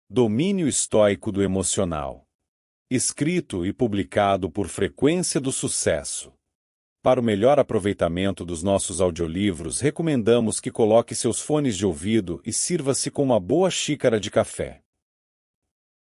Domínio estoico do emocional. Escrito e publicado por Frequência do Sucesso. Para o melhor aproveitamento dos nossos audiolivros, recomendamos que coloque seus fones de ouvido e sirva-se com uma boa xícara de café.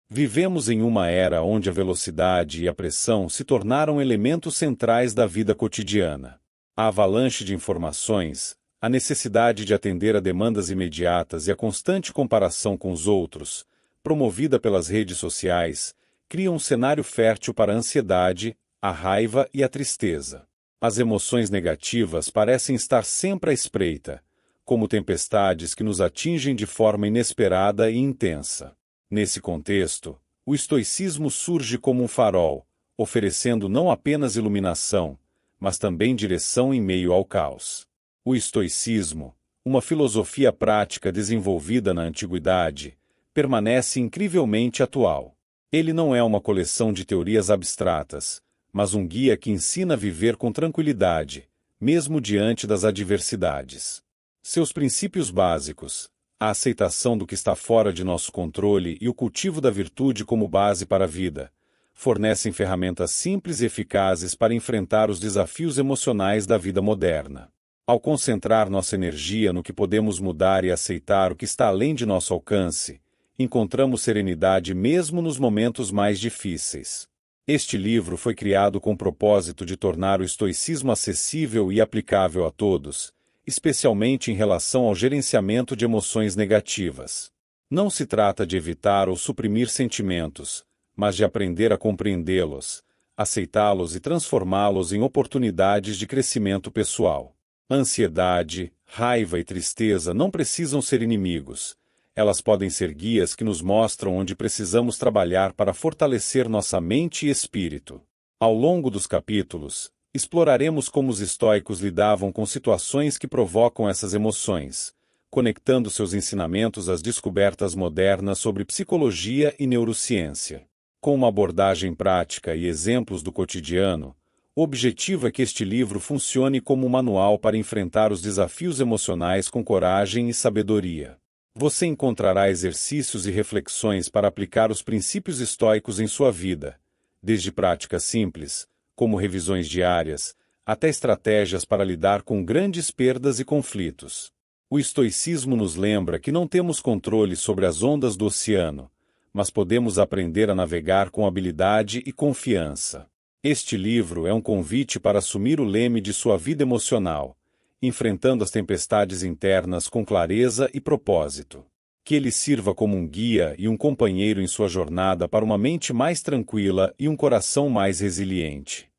Vivemos em uma era onde a velocidade e a pressão se tornaram elementos centrais da vida cotidiana. A avalanche de informações, a necessidade de atender a demandas imediatas e a constante comparação com os outros, promovida pelas redes sociais, cria um cenário fértil para a ansiedade, a raiva e a tristeza. As emoções negativas parecem estar sempre à espreita, como tempestades que nos atingem de forma inesperada e intensa. Nesse contexto, o estoicismo surge como um farol, oferecendo não apenas iluminação, mas também direção em meio ao caos. O estoicismo, uma filosofia prática desenvolvida na antiguidade, permanece incrivelmente atual. Ele não é uma coleção de teorias abstratas, mas um guia que ensina a viver com tranquilidade, mesmo diante das adversidades. Seus princípios básicos, a aceitação do que está fora de nosso controle e o cultivo da virtude como base para a vida, fornecem ferramentas simples e eficazes para enfrentar os desafios emocionais da vida moderna. Ao concentrar nossa energia no que podemos mudar e aceitar o que está além de nosso alcance, encontramos serenidade mesmo nos momentos mais difíceis. Este livro foi criado com o propósito de tornar o estoicismo acessível e aplicável a todos, especialmente em relação ao gerenciamento de emoções negativas. Não se trata de evitar ou suprimir sentimentos, mas de aprender a compreendê-los, aceitá-los e transformá-los em oportunidades de crescimento pessoal. Ansiedade, raiva e tristeza não precisam ser inimigos. Elas podem ser guias que nos mostram onde precisamos trabalhar para fortalecer nossa mente e espírito. Ao longo dos capítulos, exploraremos como os estoicos lidavam com situações que provocam essas emoções, conectando seus ensinamentos às descobertas modernas sobre psicologia e neurociência. Com uma abordagem prática e exemplos do cotidiano, o objetivo é que este livro funcione como um manual para enfrentar os desafios emocionais com coragem e sabedoria. Você encontrará exercícios e reflexões para aplicar os princípios estoicos em sua vida, desde práticas simples, como revisões diárias, até estratégias para lidar com grandes perdas e conflitos. O estoicismo nos lembra que não temos controle sobre as ondas do oceano, mas podemos aprender a navegar com habilidade e confiança. Este livro é um convite para assumir o leme de sua vida emocional, enfrentando as tempestades internas com clareza e propósito. Que ele sirva como um guia e um companheiro em sua jornada para uma mente mais tranquila e um coração mais resiliente.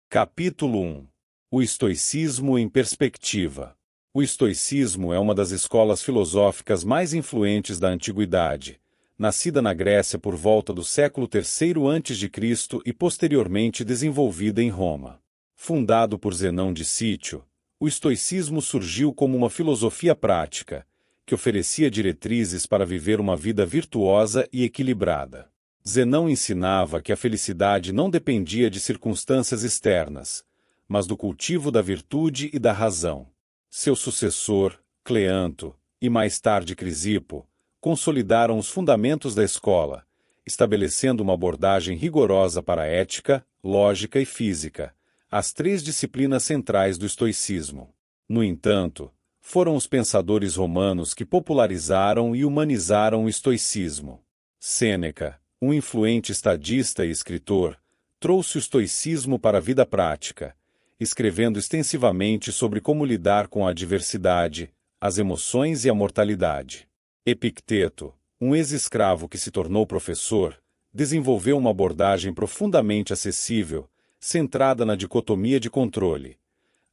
Capítulo 1. O estoicismo em perspectiva. O estoicismo é uma das escolas filosóficas mais influentes da antiguidade, nascida na Grécia por volta do século III a.C. e posteriormente desenvolvida em Roma. Fundado por Zenão de Cítio, o estoicismo surgiu como uma filosofia prática, que oferecia diretrizes para viver uma vida virtuosa e equilibrada. Zenão ensinava que a felicidade não dependia de circunstâncias externas, mas do cultivo da virtude e da razão. Seu sucessor, Cleanto, e mais tarde Crisipo, consolidaram os fundamentos da escola, estabelecendo uma abordagem rigorosa para a ética, lógica e física, as três disciplinas centrais do estoicismo. No entanto, foram os pensadores romanos que popularizaram e humanizaram o estoicismo. Sêneca, um influente estadista e escritor, trouxe o estoicismo para a vida prática, escrevendo extensivamente sobre como lidar com a adversidade, as emoções e a mortalidade. Epicteto, um ex-escravo que se tornou professor, desenvolveu uma abordagem profundamente acessível, centrada na dicotomia de controle,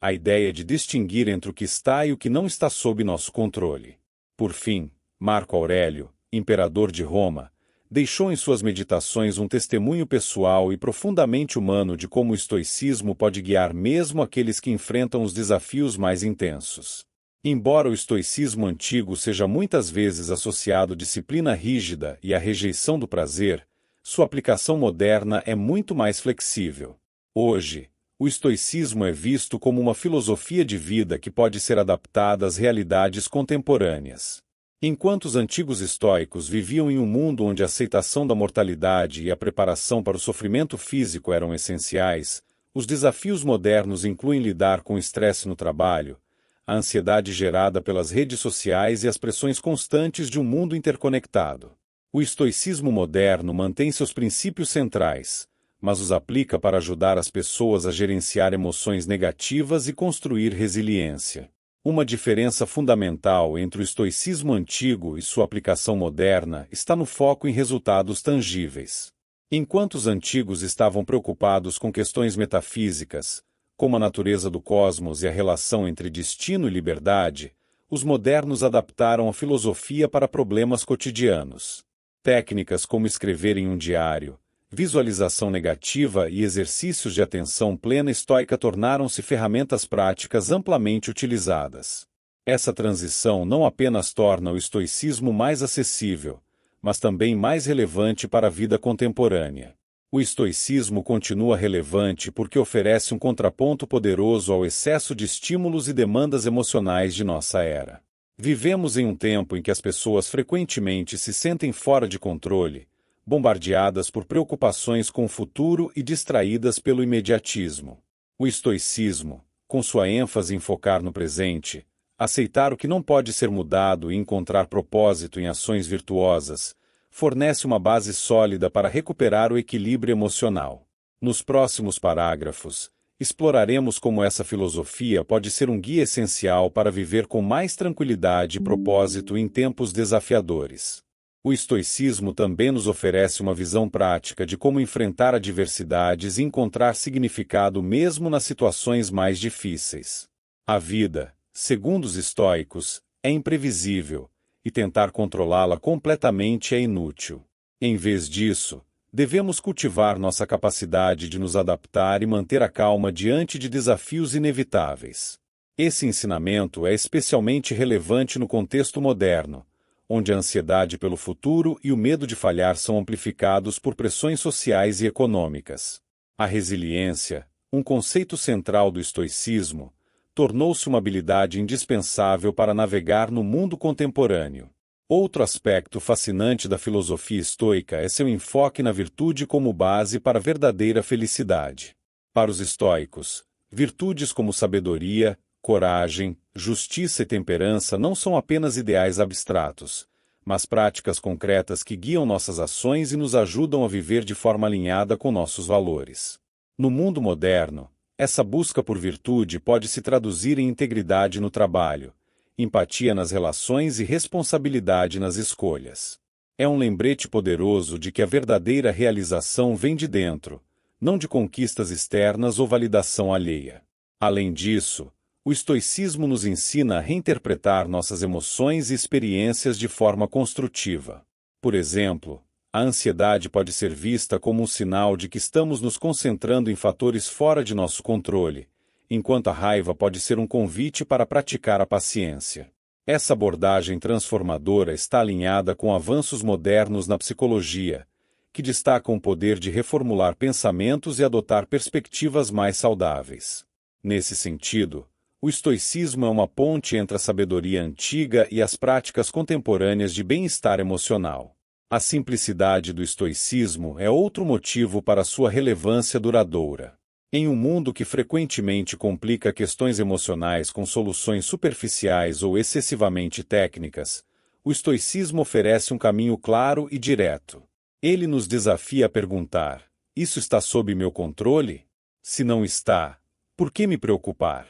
a ideia de distinguir entre o que está e o que não está sob nosso controle. Por fim, Marco Aurélio, imperador de Roma, deixou em suas meditações um testemunho pessoal e profundamente humano de como o estoicismo pode guiar mesmo aqueles que enfrentam os desafios mais intensos. Embora o estoicismo antigo seja muitas vezes associado à disciplina rígida e à rejeição do prazer, sua aplicação moderna é muito mais flexível. Hoje, o estoicismo é visto como uma filosofia de vida que pode ser adaptada às realidades contemporâneas. Enquanto os antigos estoicos viviam em um mundo onde a aceitação da mortalidade e a preparação para o sofrimento físico eram essenciais, os desafios modernos incluem lidar com o estresse no trabalho, a ansiedade gerada pelas redes sociais e as pressões constantes de um mundo interconectado. O estoicismo moderno mantém seus princípios centrais, mas os aplica para ajudar as pessoas a gerenciar emoções negativas e construir resiliência. Uma diferença fundamental entre o estoicismo antigo e sua aplicação moderna está no foco em resultados tangíveis. Enquanto os antigos estavam preocupados com questões metafísicas, como a natureza do cosmos e a relação entre destino e liberdade, os modernos adaptaram a filosofia para problemas cotidianos. Técnicas como escrever em um diário, visualização negativa e exercícios de atenção plena estoica tornaram-se ferramentas práticas amplamente utilizadas. Essa transição não apenas torna o estoicismo mais acessível, mas também mais relevante para a vida contemporânea. O estoicismo continua relevante porque oferece um contraponto poderoso ao excesso de estímulos e demandas emocionais de nossa era. Vivemos em um tempo em que as pessoas frequentemente se sentem fora de controle, bombardeadas por preocupações com o futuro e distraídas pelo imediatismo. O estoicismo, com sua ênfase em focar no presente, aceitar o que não pode ser mudado e encontrar propósito em ações virtuosas, fornece uma base sólida para recuperar o equilíbrio emocional. Nos próximos parágrafos, exploraremos como essa filosofia pode ser um guia essencial para viver com mais tranquilidade e propósito em tempos desafiadores. O estoicismo também nos oferece uma visão prática de como enfrentar adversidades e encontrar significado mesmo nas situações mais difíceis. A vida, segundo os estoicos, é imprevisível, e tentar controlá-la completamente é inútil. Em vez disso, devemos cultivar nossa capacidade de nos adaptar e manter a calma diante de desafios inevitáveis. Esse ensinamento é especialmente relevante no contexto moderno, onde a ansiedade pelo futuro e o medo de falhar são amplificados por pressões sociais e econômicas. A resiliência, um conceito central do estoicismo, tornou-se uma habilidade indispensável para navegar no mundo contemporâneo. Outro aspecto fascinante da filosofia estoica é seu enfoque na virtude como base para a verdadeira felicidade. Para os estoicos, virtudes como sabedoria, coragem, justiça e temperança não são apenas ideais abstratos, mas práticas concretas que guiam nossas ações e nos ajudam a viver de forma alinhada com nossos valores. No mundo moderno, essa busca por virtude pode se traduzir em integridade no trabalho, empatia nas relações e responsabilidade nas escolhas. É um lembrete poderoso de que a verdadeira realização vem de dentro, não de conquistas externas ou validação alheia. Além disso, o estoicismo nos ensina a reinterpretar nossas emoções e experiências de forma construtiva. Por exemplo, a ansiedade pode ser vista como um sinal de que estamos nos concentrando em fatores fora de nosso controle, enquanto a raiva pode ser um convite para praticar a paciência. Essa abordagem transformadora está alinhada com avanços modernos na psicologia, que destacam o poder de reformular pensamentos e adotar perspectivas mais saudáveis. Nesse sentido, o estoicismo é uma ponte entre a sabedoria antiga e as práticas contemporâneas de bem-estar emocional. A simplicidade do estoicismo é outro motivo para sua relevância duradoura. Em um mundo que frequentemente complica questões emocionais com soluções superficiais ou excessivamente técnicas, o estoicismo oferece um caminho claro e direto. Ele nos desafia a perguntar: isso está sob meu controle? Se não está, por que me preocupar?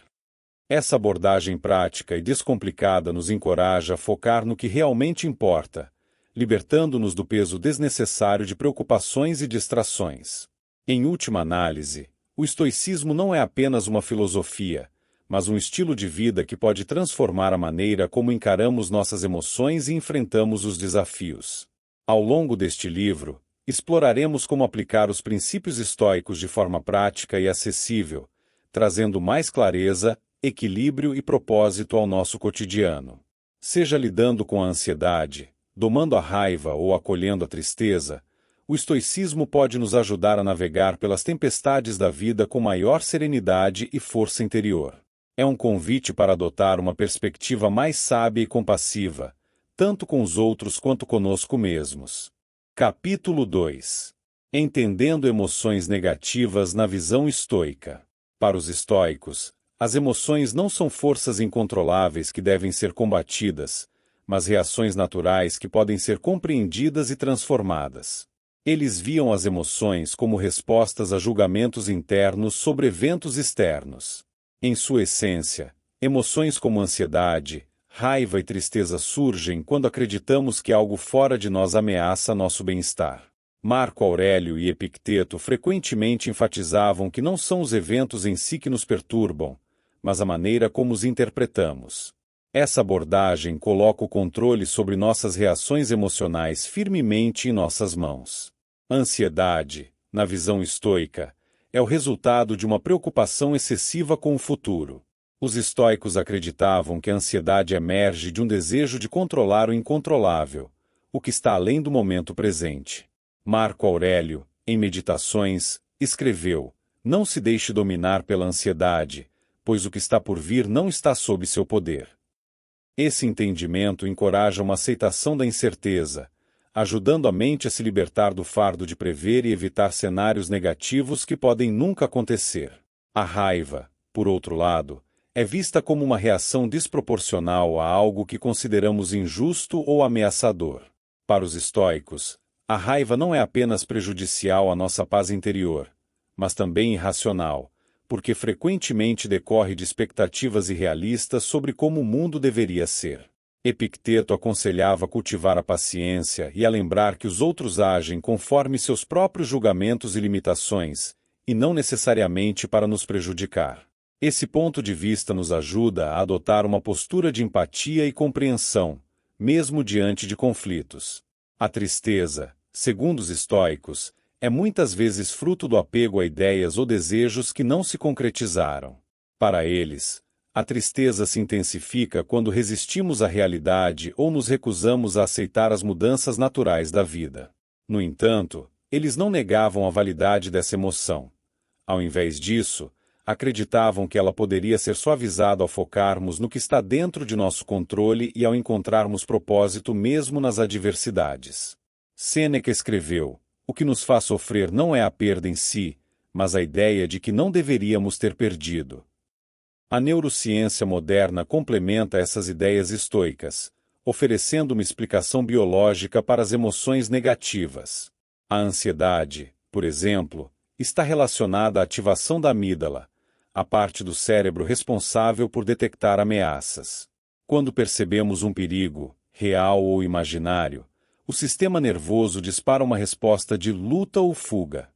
Essa abordagem prática e descomplicada nos encoraja a focar no que realmente importa, libertando-nos do peso desnecessário de preocupações e distrações. Em última análise, o estoicismo não é apenas uma filosofia, mas um estilo de vida que pode transformar a maneira como encaramos nossas emoções e enfrentamos os desafios. Ao longo deste livro, exploraremos como aplicar os princípios estoicos de forma prática e acessível, trazendo mais clareza, equilíbrio e propósito ao nosso cotidiano. Seja lidando com a ansiedade, domando a raiva ou acolhendo a tristeza, o estoicismo pode nos ajudar a navegar pelas tempestades da vida com maior serenidade e força interior. É um convite para adotar uma perspectiva mais sábia e compassiva, tanto com os outros quanto conosco mesmos. Capítulo 2. Entendendo emoções negativas na visão estoica. Para os estoicos, as emoções não são forças incontroláveis que devem ser combatidas, mas reações naturais que podem ser compreendidas e transformadas. Eles viam as emoções como respostas a julgamentos internos sobre eventos externos. Em sua essência, emoções como ansiedade, raiva e tristeza surgem quando acreditamos que algo fora de nós ameaça nosso bem-estar. Marco Aurélio e Epicteto frequentemente enfatizavam que não são os eventos em si que nos perturbam, mas a maneira como os interpretamos. Essa abordagem coloca o controle sobre nossas reações emocionais firmemente em nossas mãos. A ansiedade, na visão estoica, é o resultado de uma preocupação excessiva com o futuro. Os estoicos acreditavam que a ansiedade emerge de um desejo de controlar o incontrolável, o que está além do momento presente. Marco Aurélio, em Meditações, escreveu: "Não se deixe dominar pela ansiedade, pois o que está por vir não está sob seu poder." Esse entendimento encoraja uma aceitação da incerteza, ajudando a mente a se libertar do fardo de prever e evitar cenários negativos que podem nunca acontecer. A raiva, por outro lado, é vista como uma reação desproporcional a algo que consideramos injusto ou ameaçador. Para os estoicos, a raiva não é apenas prejudicial à nossa paz interior, mas também irracional, porque frequentemente decorre de expectativas irrealistas sobre como o mundo deveria ser. Epicteto aconselhava cultivar a paciência e a lembrar que os outros agem conforme seus próprios julgamentos e limitações, e não necessariamente para nos prejudicar. Esse ponto de vista nos ajuda a adotar uma postura de empatia e compreensão, mesmo diante de conflitos. A tristeza, segundo os estoicos, é muitas vezes fruto do apego a ideias ou desejos que não se concretizaram. Para eles, a tristeza se intensifica quando resistimos à realidade ou nos recusamos a aceitar as mudanças naturais da vida. No entanto, eles não negavam a validade dessa emoção. Ao invés disso, acreditavam que ela poderia ser suavizada ao focarmos no que está dentro de nosso controle e ao encontrarmos propósito mesmo nas adversidades. Sêneca escreveu: "O que nos faz sofrer não é a perda em si, mas a ideia de que não deveríamos ter perdido." A neurociência moderna complementa essas ideias estoicas, oferecendo uma explicação biológica para as emoções negativas. A ansiedade, por exemplo, está relacionada à ativação da amígdala, a parte do cérebro responsável por detectar ameaças. Quando percebemos um perigo, real ou imaginário, o sistema nervoso dispara uma resposta de luta ou fuga.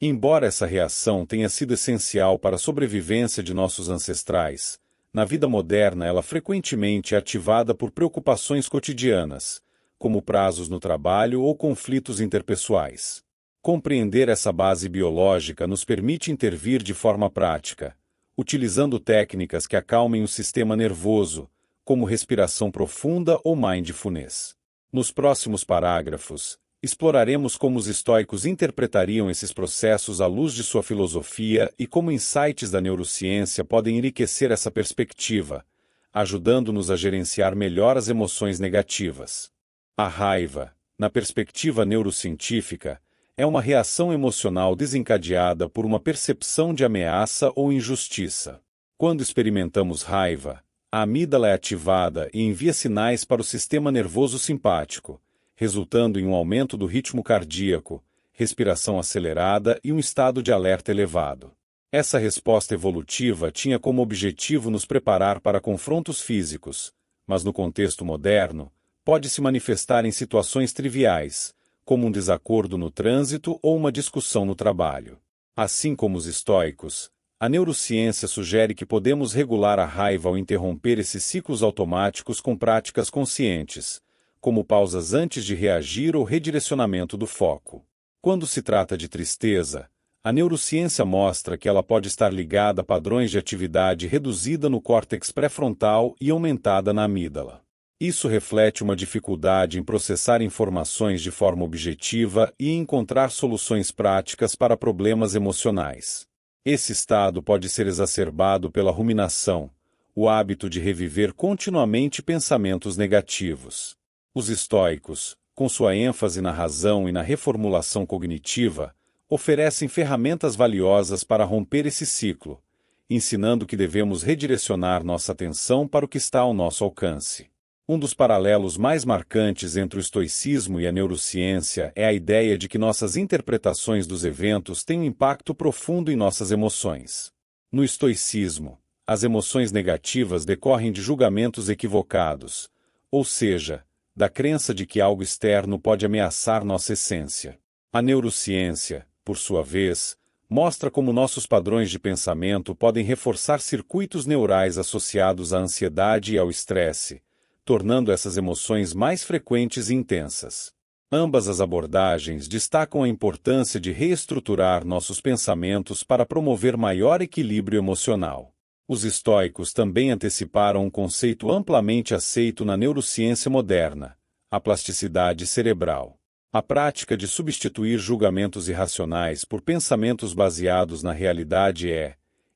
Embora essa reação tenha sido essencial para a sobrevivência de nossos ancestrais, na vida moderna ela frequentemente é ativada por preocupações cotidianas, como prazos no trabalho ou conflitos interpessoais. Compreender essa base biológica nos permite intervir de forma prática, utilizando técnicas que acalmem o sistema nervoso, como respiração profunda ou mindfulness. Nos próximos parágrafos, exploraremos como os estoicos interpretariam esses processos à luz de sua filosofia e como insights da neurociência podem enriquecer essa perspectiva, ajudando-nos a gerenciar melhor as emoções negativas. A raiva, na perspectiva neurocientífica, é uma reação emocional desencadeada por uma percepção de ameaça ou injustiça. Quando experimentamos raiva, a amígdala é ativada e envia sinais para o sistema nervoso simpático, resultando em um aumento do ritmo cardíaco, respiração acelerada e um estado de alerta elevado. Essa resposta evolutiva tinha como objetivo nos preparar para confrontos físicos, mas no contexto moderno, pode se manifestar em situações triviais, como um desacordo no trânsito ou uma discussão no trabalho. Assim como os estoicos, a neurociência sugere que podemos regular a raiva ao interromper esses ciclos automáticos com práticas conscientes, como pausas antes de reagir ou redirecionamento do foco. Quando se trata de tristeza, a neurociência mostra que ela pode estar ligada a padrões de atividade reduzida no córtex pré-frontal e aumentada na amígdala. Isso reflete uma dificuldade em processar informações de forma objetiva e encontrar soluções práticas para problemas emocionais. Esse estado pode ser exacerbado pela ruminação, o hábito de reviver continuamente pensamentos negativos. Os estoicos, com sua ênfase na razão e na reformulação cognitiva, oferecem ferramentas valiosas para romper esse ciclo, ensinando que devemos redirecionar nossa atenção para o que está ao nosso alcance. Um dos paralelos mais marcantes entre o estoicismo e a neurociência é a ideia de que nossas interpretações dos eventos têm um impacto profundo em nossas emoções. No estoicismo, as emoções negativas decorrem de julgamentos equivocados, ou seja, da crença de que algo externo pode ameaçar nossa essência. A neurociência, por sua vez, mostra como nossos padrões de pensamento podem reforçar circuitos neurais associados à ansiedade e ao estresse, tornando essas emoções mais frequentes e intensas. Ambas as abordagens destacam a importância de reestruturar nossos pensamentos para promover maior equilíbrio emocional. Os estoicos também anteciparam um conceito amplamente aceito na neurociência moderna, a plasticidade cerebral. A prática de substituir julgamentos irracionais por pensamentos baseados na realidade é,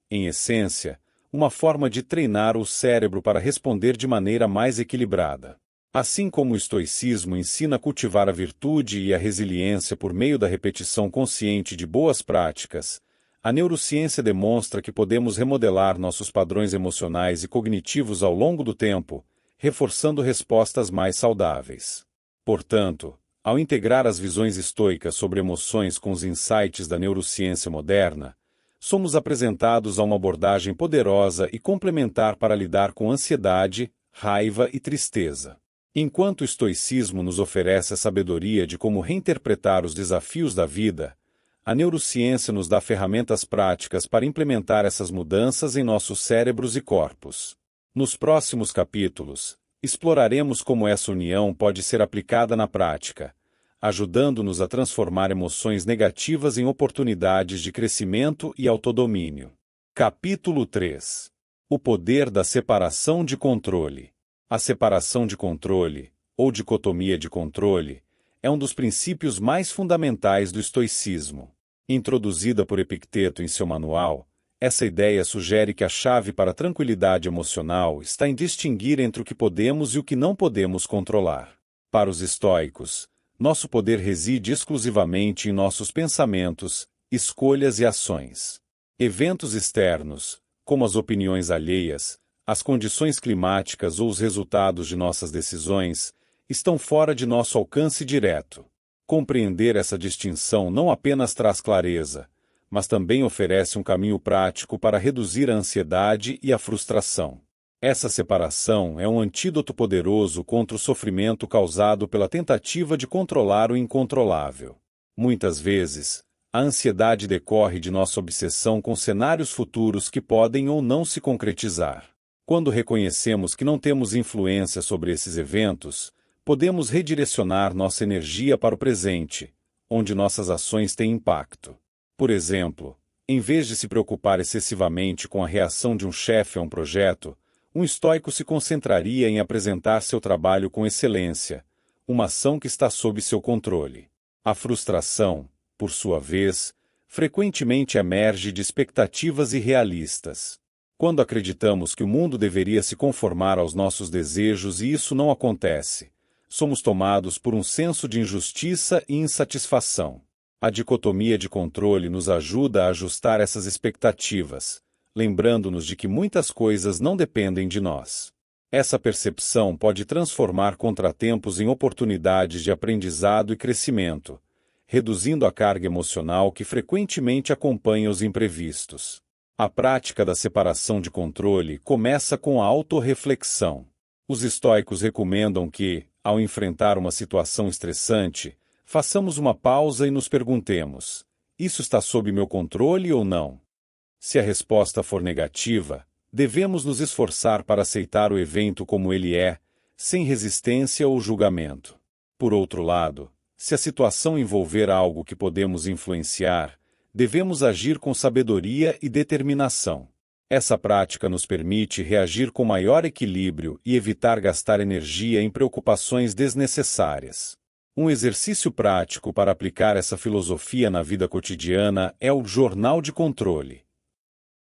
em essência, uma forma de treinar o cérebro para responder de maneira mais equilibrada. Assim como o estoicismo ensina a cultivar a virtude e a resiliência por meio da repetição consciente de boas práticas, a neurociência demonstra que podemos remodelar nossos padrões emocionais e cognitivos ao longo do tempo, reforçando respostas mais saudáveis. Portanto, ao integrar as visões estoicas sobre emoções com os insights da neurociência moderna, somos apresentados a uma abordagem poderosa e complementar para lidar com ansiedade, raiva e tristeza. Enquanto o estoicismo nos oferece a sabedoria de como reinterpretar os desafios da vida, a neurociência nos dá ferramentas práticas para implementar essas mudanças em nossos cérebros e corpos. Nos próximos capítulos, exploraremos como essa união pode ser aplicada na prática, ajudando-nos a transformar emoções negativas em oportunidades de crescimento e autodomínio. Capítulo 3. O poder da separação de controle. A separação de controle, ou dicotomia de controle, é um dos princípios mais fundamentais do estoicismo. Introduzida por Epicteto em seu manual, essa ideia sugere que a chave para a tranquilidade emocional está em distinguir entre o que podemos e o que não podemos controlar. Para os estoicos, nosso poder reside exclusivamente em nossos pensamentos, escolhas e ações. Eventos externos, como as opiniões alheias, as condições climáticas ou os resultados de nossas decisões, estão fora de nosso alcance direto. Compreender essa distinção não apenas traz clareza, mas também oferece um caminho prático para reduzir a ansiedade e a frustração. Essa separação é um antídoto poderoso contra o sofrimento causado pela tentativa de controlar o incontrolável. Muitas vezes, a ansiedade decorre de nossa obsessão com cenários futuros que podem ou não se concretizar. Quando reconhecemos que não temos influência sobre esses eventos, podemos redirecionar nossa energia para o presente, onde nossas ações têm impacto. Por exemplo, em vez de se preocupar excessivamente com a reação de um chefe a um projeto, um estoico se concentraria em apresentar seu trabalho com excelência, uma ação que está sob seu controle. A frustração, por sua vez, frequentemente emerge de expectativas irrealistas. Quando acreditamos que o mundo deveria se conformar aos nossos desejos e isso não acontece, somos tomados por um senso de injustiça e insatisfação. A dicotomia de controle nos ajuda a ajustar essas expectativas, lembrando-nos de que muitas coisas não dependem de nós. Essa percepção pode transformar contratempos em oportunidades de aprendizado e crescimento, reduzindo a carga emocional que frequentemente acompanha os imprevistos. A prática da separação de controle começa com a autorreflexão. Os estoicos recomendam que, ao enfrentar uma situação estressante, façamos uma pausa e nos perguntemos: isso está sob meu controle ou não? Se a resposta for negativa, devemos nos esforçar para aceitar o evento como ele é, sem resistência ou julgamento. Por outro lado, se a situação envolver algo que podemos influenciar, devemos agir com sabedoria e determinação. Essa prática nos permite reagir com maior equilíbrio e evitar gastar energia em preocupações desnecessárias. Um exercício prático para aplicar essa filosofia na vida cotidiana é o jornal de controle.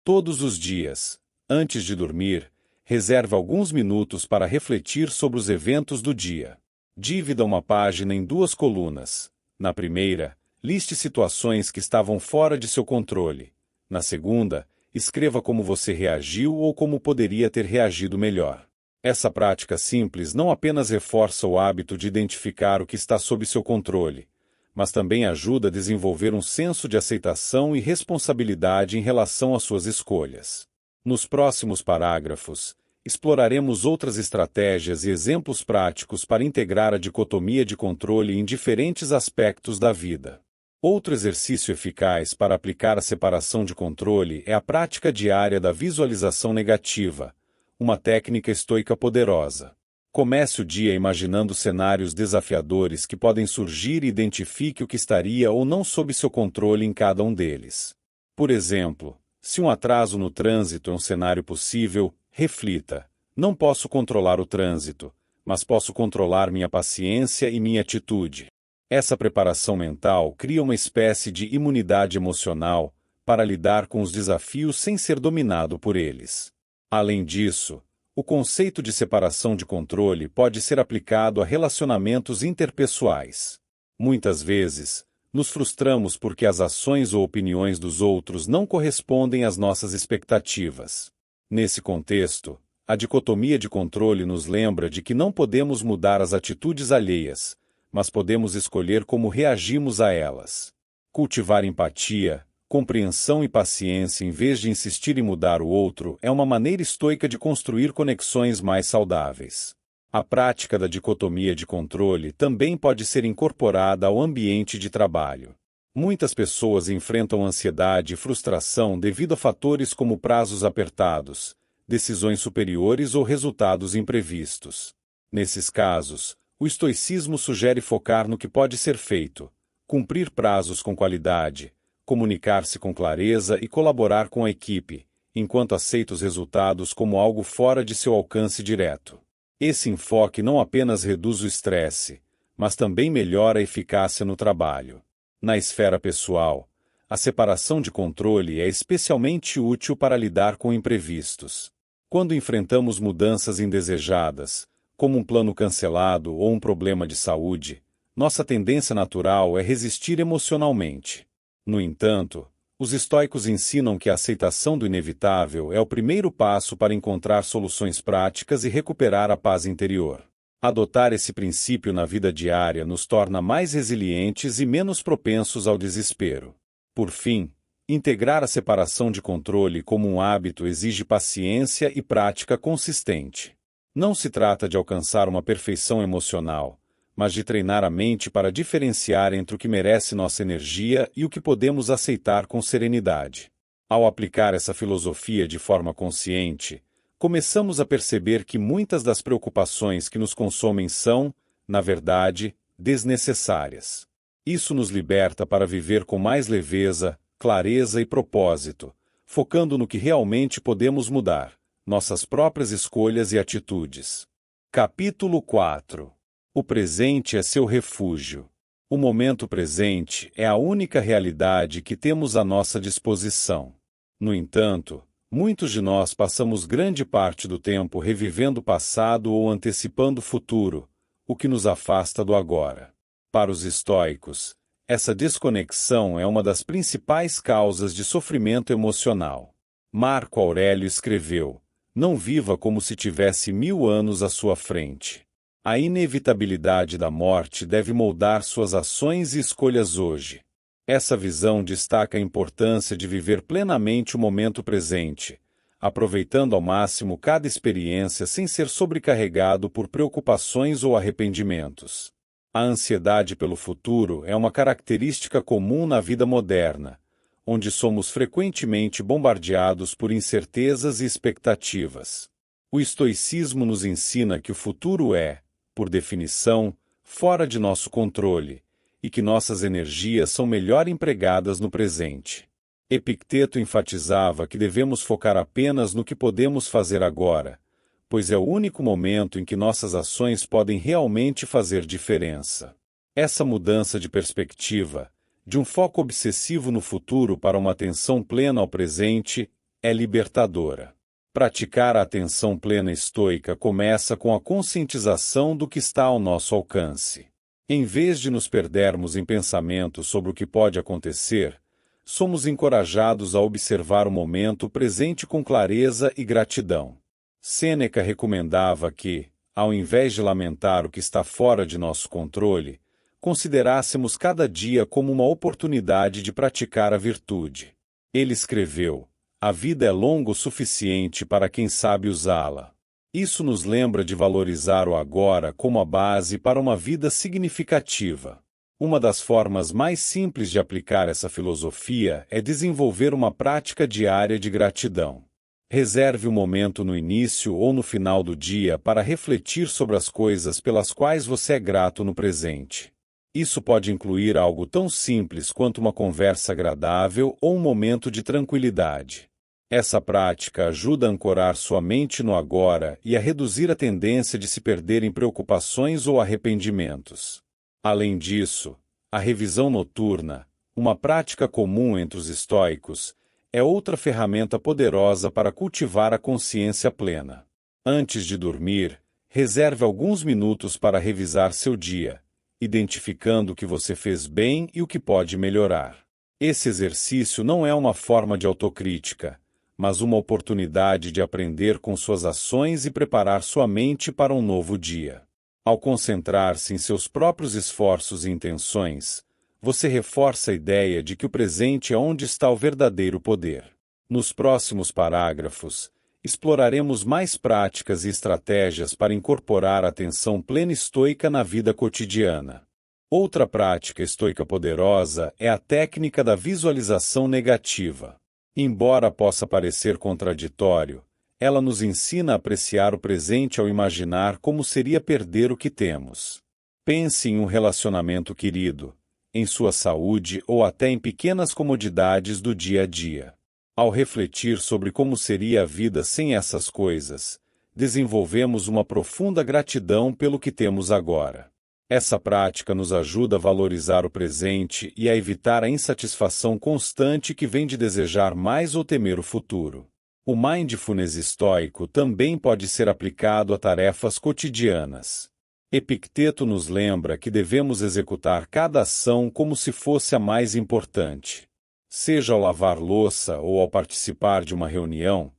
Todos os dias, antes de dormir, Reserve alguns minutos para refletir sobre os eventos do dia. Divida uma página em 2 colunas. Na primeira, liste situações que estavam fora de seu controle. Na segunda, escreva como você reagiu ou como poderia ter reagido melhor. Essa prática simples não apenas reforça o hábito de identificar o que está sob seu controle, mas também ajuda a desenvolver um senso de aceitação e responsabilidade em relação às suas escolhas. Nos próximos parágrafos, exploraremos outras estratégias e exemplos práticos para integrar a dicotomia de controle em diferentes aspectos da vida. Outro exercício eficaz para aplicar a separação de controle é a prática diária da visualização negativa, uma técnica estoica poderosa. Comece o dia imaginando cenários desafiadores que podem surgir e identifique o que estaria ou não sob seu controle em cada um deles. Por exemplo, se um atraso no trânsito é um cenário possível, reflita: não posso controlar o trânsito, mas posso controlar minha paciência e minha atitude. Essa preparação mental cria uma espécie de imunidade emocional para lidar com os desafios sem ser dominado por eles. Além disso, o conceito de separação de controle pode ser aplicado a relacionamentos interpessoais. Muitas vezes, nos frustramos porque as ações ou opiniões dos outros não correspondem às nossas expectativas. Nesse contexto, a dicotomia de controle nos lembra de que não podemos mudar as atitudes alheias, mas podemos escolher como reagimos a elas. Cultivar empatia, compreensão e paciência em vez de insistir em mudar o outro é uma maneira estoica de construir conexões mais saudáveis. A prática da dicotomia de controle também pode ser incorporada ao ambiente de trabalho. Muitas pessoas enfrentam ansiedade e frustração devido a fatores como prazos apertados, decisões superiores ou resultados imprevistos. Nesses casos, o estoicismo sugere focar no que pode ser feito, cumprir prazos com qualidade, comunicar-se com clareza e colaborar com a equipe, enquanto aceita os resultados como algo fora de seu alcance direto. Esse enfoque não apenas reduz o estresse, mas também melhora a eficácia no trabalho. Na esfera pessoal, a separação de controle é especialmente útil para lidar com imprevistos. Quando enfrentamos mudanças indesejadas, como um plano cancelado ou um problema de saúde, nossa tendência natural é resistir emocionalmente. No entanto, os estoicos ensinam que a aceitação do inevitável é o primeiro passo para encontrar soluções práticas e recuperar a paz interior. Adotar esse princípio na vida diária nos torna mais resilientes e menos propensos ao desespero. Por fim, integrar a separação de controle como um hábito exige paciência e prática consistente. Não se trata de alcançar uma perfeição emocional, mas de treinar a mente para diferenciar entre o que merece nossa energia e o que podemos aceitar com serenidade. Ao aplicar essa filosofia de forma consciente, começamos a perceber que muitas das preocupações que nos consomem são, na verdade, desnecessárias. Isso nos liberta para viver com mais leveza, clareza e propósito, focando no que realmente podemos mudar, nossas próprias escolhas e atitudes. Capítulo 4. O presente é seu refúgio. O momento presente é a única realidade que temos à nossa disposição. No entanto, muitos de nós passamos grande parte do tempo revivendo o passado ou antecipando o futuro, o que nos afasta do agora. Para os estoicos, essa desconexão é uma das principais causas de sofrimento emocional. Marco Aurélio escreveu: "Não viva como se tivesse 1000 anos à sua frente." A inevitabilidade da morte deve moldar suas ações e escolhas hoje. Essa visão destaca a importância de viver plenamente o momento presente, aproveitando ao máximo cada experiência sem ser sobrecarregado por preocupações ou arrependimentos. A ansiedade pelo futuro é uma característica comum na vida moderna, onde somos frequentemente bombardeados por incertezas e expectativas. O estoicismo nos ensina que o futuro é, por definição, fora de nosso controle, e que nossas energias são melhor empregadas no presente. Epicteto enfatizava que devemos focar apenas no que podemos fazer agora, pois é o único momento em que nossas ações podem realmente fazer diferença. Essa mudança de perspectiva, de um foco obsessivo no futuro para uma atenção plena ao presente, é libertadora. Praticar a atenção plena estoica começa com a conscientização do que está ao nosso alcance. Em vez de nos perdermos em pensamentos sobre o que pode acontecer, somos encorajados a observar o momento presente com clareza e gratidão. Sêneca recomendava que, ao invés de lamentar o que está fora de nosso controle, considerássemos cada dia como uma oportunidade de praticar a virtude. Ele escreveu: "A vida é longa o suficiente para quem sabe usá-la." Isso nos lembra de valorizar o agora como a base para uma vida significativa. Uma das formas mais simples de aplicar essa filosofia é desenvolver uma prática diária de gratidão. Reserve um momento no início ou no final do dia para refletir sobre as coisas pelas quais você é grato no presente. Isso pode incluir algo tão simples quanto uma conversa agradável ou um momento de tranquilidade. Essa prática ajuda a ancorar sua mente no agora e a reduzir a tendência de se perder em preocupações ou arrependimentos. Além disso, a revisão noturna, uma prática comum entre os estoicos, é outra ferramenta poderosa para cultivar a consciência plena. Antes de dormir, reserve alguns minutos para revisar seu dia, identificando o que você fez bem e o que pode melhorar. Esse exercício não é uma forma de autocrítica, mas uma oportunidade de aprender com suas ações e preparar sua mente para um novo dia. Ao concentrar-se em seus próprios esforços e intenções, você reforça a ideia de que o presente é onde está o verdadeiro poder. Nos próximos parágrafos, exploraremos mais práticas e estratégias para incorporar a atenção plena estoica na vida cotidiana. Outra prática estoica poderosa é a técnica da visualização negativa. Embora possa parecer contraditório, ela nos ensina a apreciar o presente ao imaginar como seria perder o que temos. Pense em um relacionamento querido, em sua saúde ou até em pequenas comodidades do dia a dia. Ao refletir sobre como seria a vida sem essas coisas, desenvolvemos uma profunda gratidão pelo que temos agora. Essa prática nos ajuda a valorizar o presente e a evitar a insatisfação constante que vem de desejar mais ou temer o futuro. O mindfulness estoico também pode ser aplicado a tarefas cotidianas. Epicteto nos lembra que devemos executar cada ação como se fosse a mais importante. Seja ao lavar louça ou ao participar de uma reunião,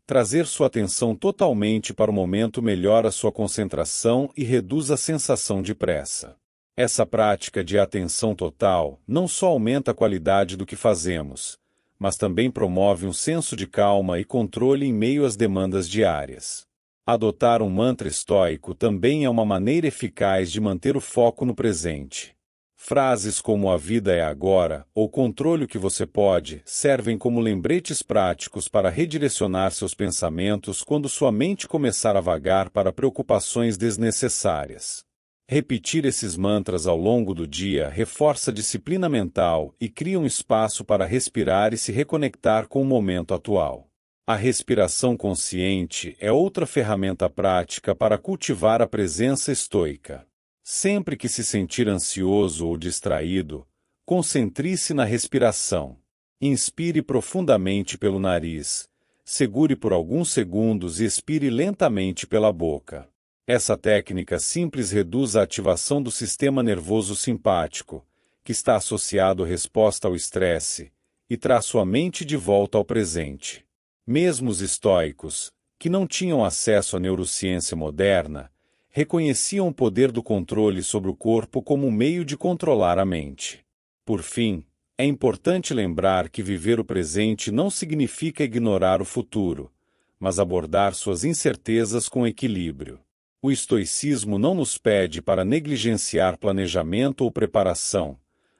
trazer sua atenção totalmente para o momento melhora sua concentração e reduz a sensação de pressa. Essa prática de atenção total não só aumenta a qualidade do que fazemos, mas também promove um senso de calma e controle em meio às demandas diárias. Adotar um mantra estoico também é uma maneira eficaz de manter o foco no presente. Frases como "a vida é agora" ou "controle o que você pode" servem como lembretes práticos para redirecionar seus pensamentos quando sua mente começar a vagar para preocupações desnecessárias. Repetir esses mantras ao longo do dia reforça a disciplina mental e cria um espaço para respirar e se reconectar com o momento atual. A respiração consciente é outra ferramenta prática para cultivar a presença estoica. Sempre que se sentir ansioso ou distraído, concentre-se na respiração. Inspire profundamente pelo nariz, segure por alguns segundos e expire lentamente pela boca. Essa técnica simples reduz a ativação do sistema nervoso simpático, que está associado à resposta ao estresse, e traz sua mente de volta ao presente. Mesmo os estoicos, que não tinham acesso à neurociência moderna, reconheciam o poder do controle sobre o corpo como um meio de controlar a mente. Por fim, é importante lembrar que viver o presente não significa ignorar o futuro, mas abordar suas incertezas com equilíbrio. O estoicismo não nos pede para negligenciar planejamento ou preparação,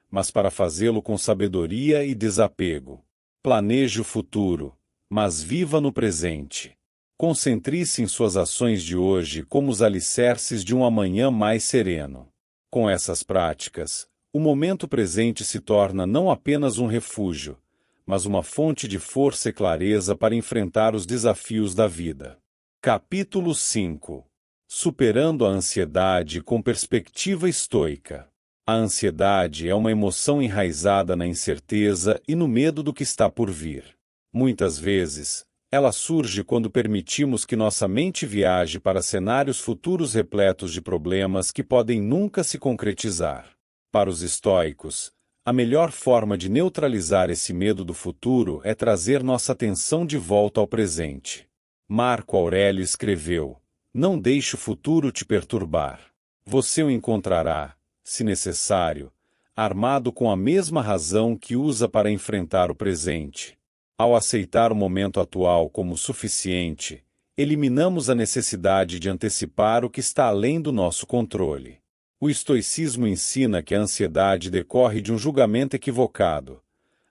mas para fazê-lo com sabedoria e desapego. Planeje o futuro, mas viva no presente. Concentre-se em suas ações de hoje como os alicerces de um amanhã mais sereno. Com essas práticas, o momento presente se torna não apenas um refúgio, mas uma fonte de força e clareza para enfrentar os desafios da vida. Capítulo 5. Superando a ansiedade com perspectiva estoica. A ansiedade é uma emoção enraizada na incerteza e no medo do que está por vir. Muitas vezes, Ela surge quando permitimos que nossa mente viaje para cenários futuros repletos de problemas que podem nunca se concretizar. Para os estoicos, a melhor forma de neutralizar esse medo do futuro é trazer nossa atenção de volta ao presente. Marco Aurélio escreveu: "Não deixe o futuro te perturbar. Você o encontrará, se necessário, armado com a mesma razão que usa para enfrentar o presente." Ao aceitar o momento atual como suficiente, eliminamos a necessidade de antecipar o que está além do nosso controle. O estoicismo ensina que a ansiedade decorre de um julgamento equivocado,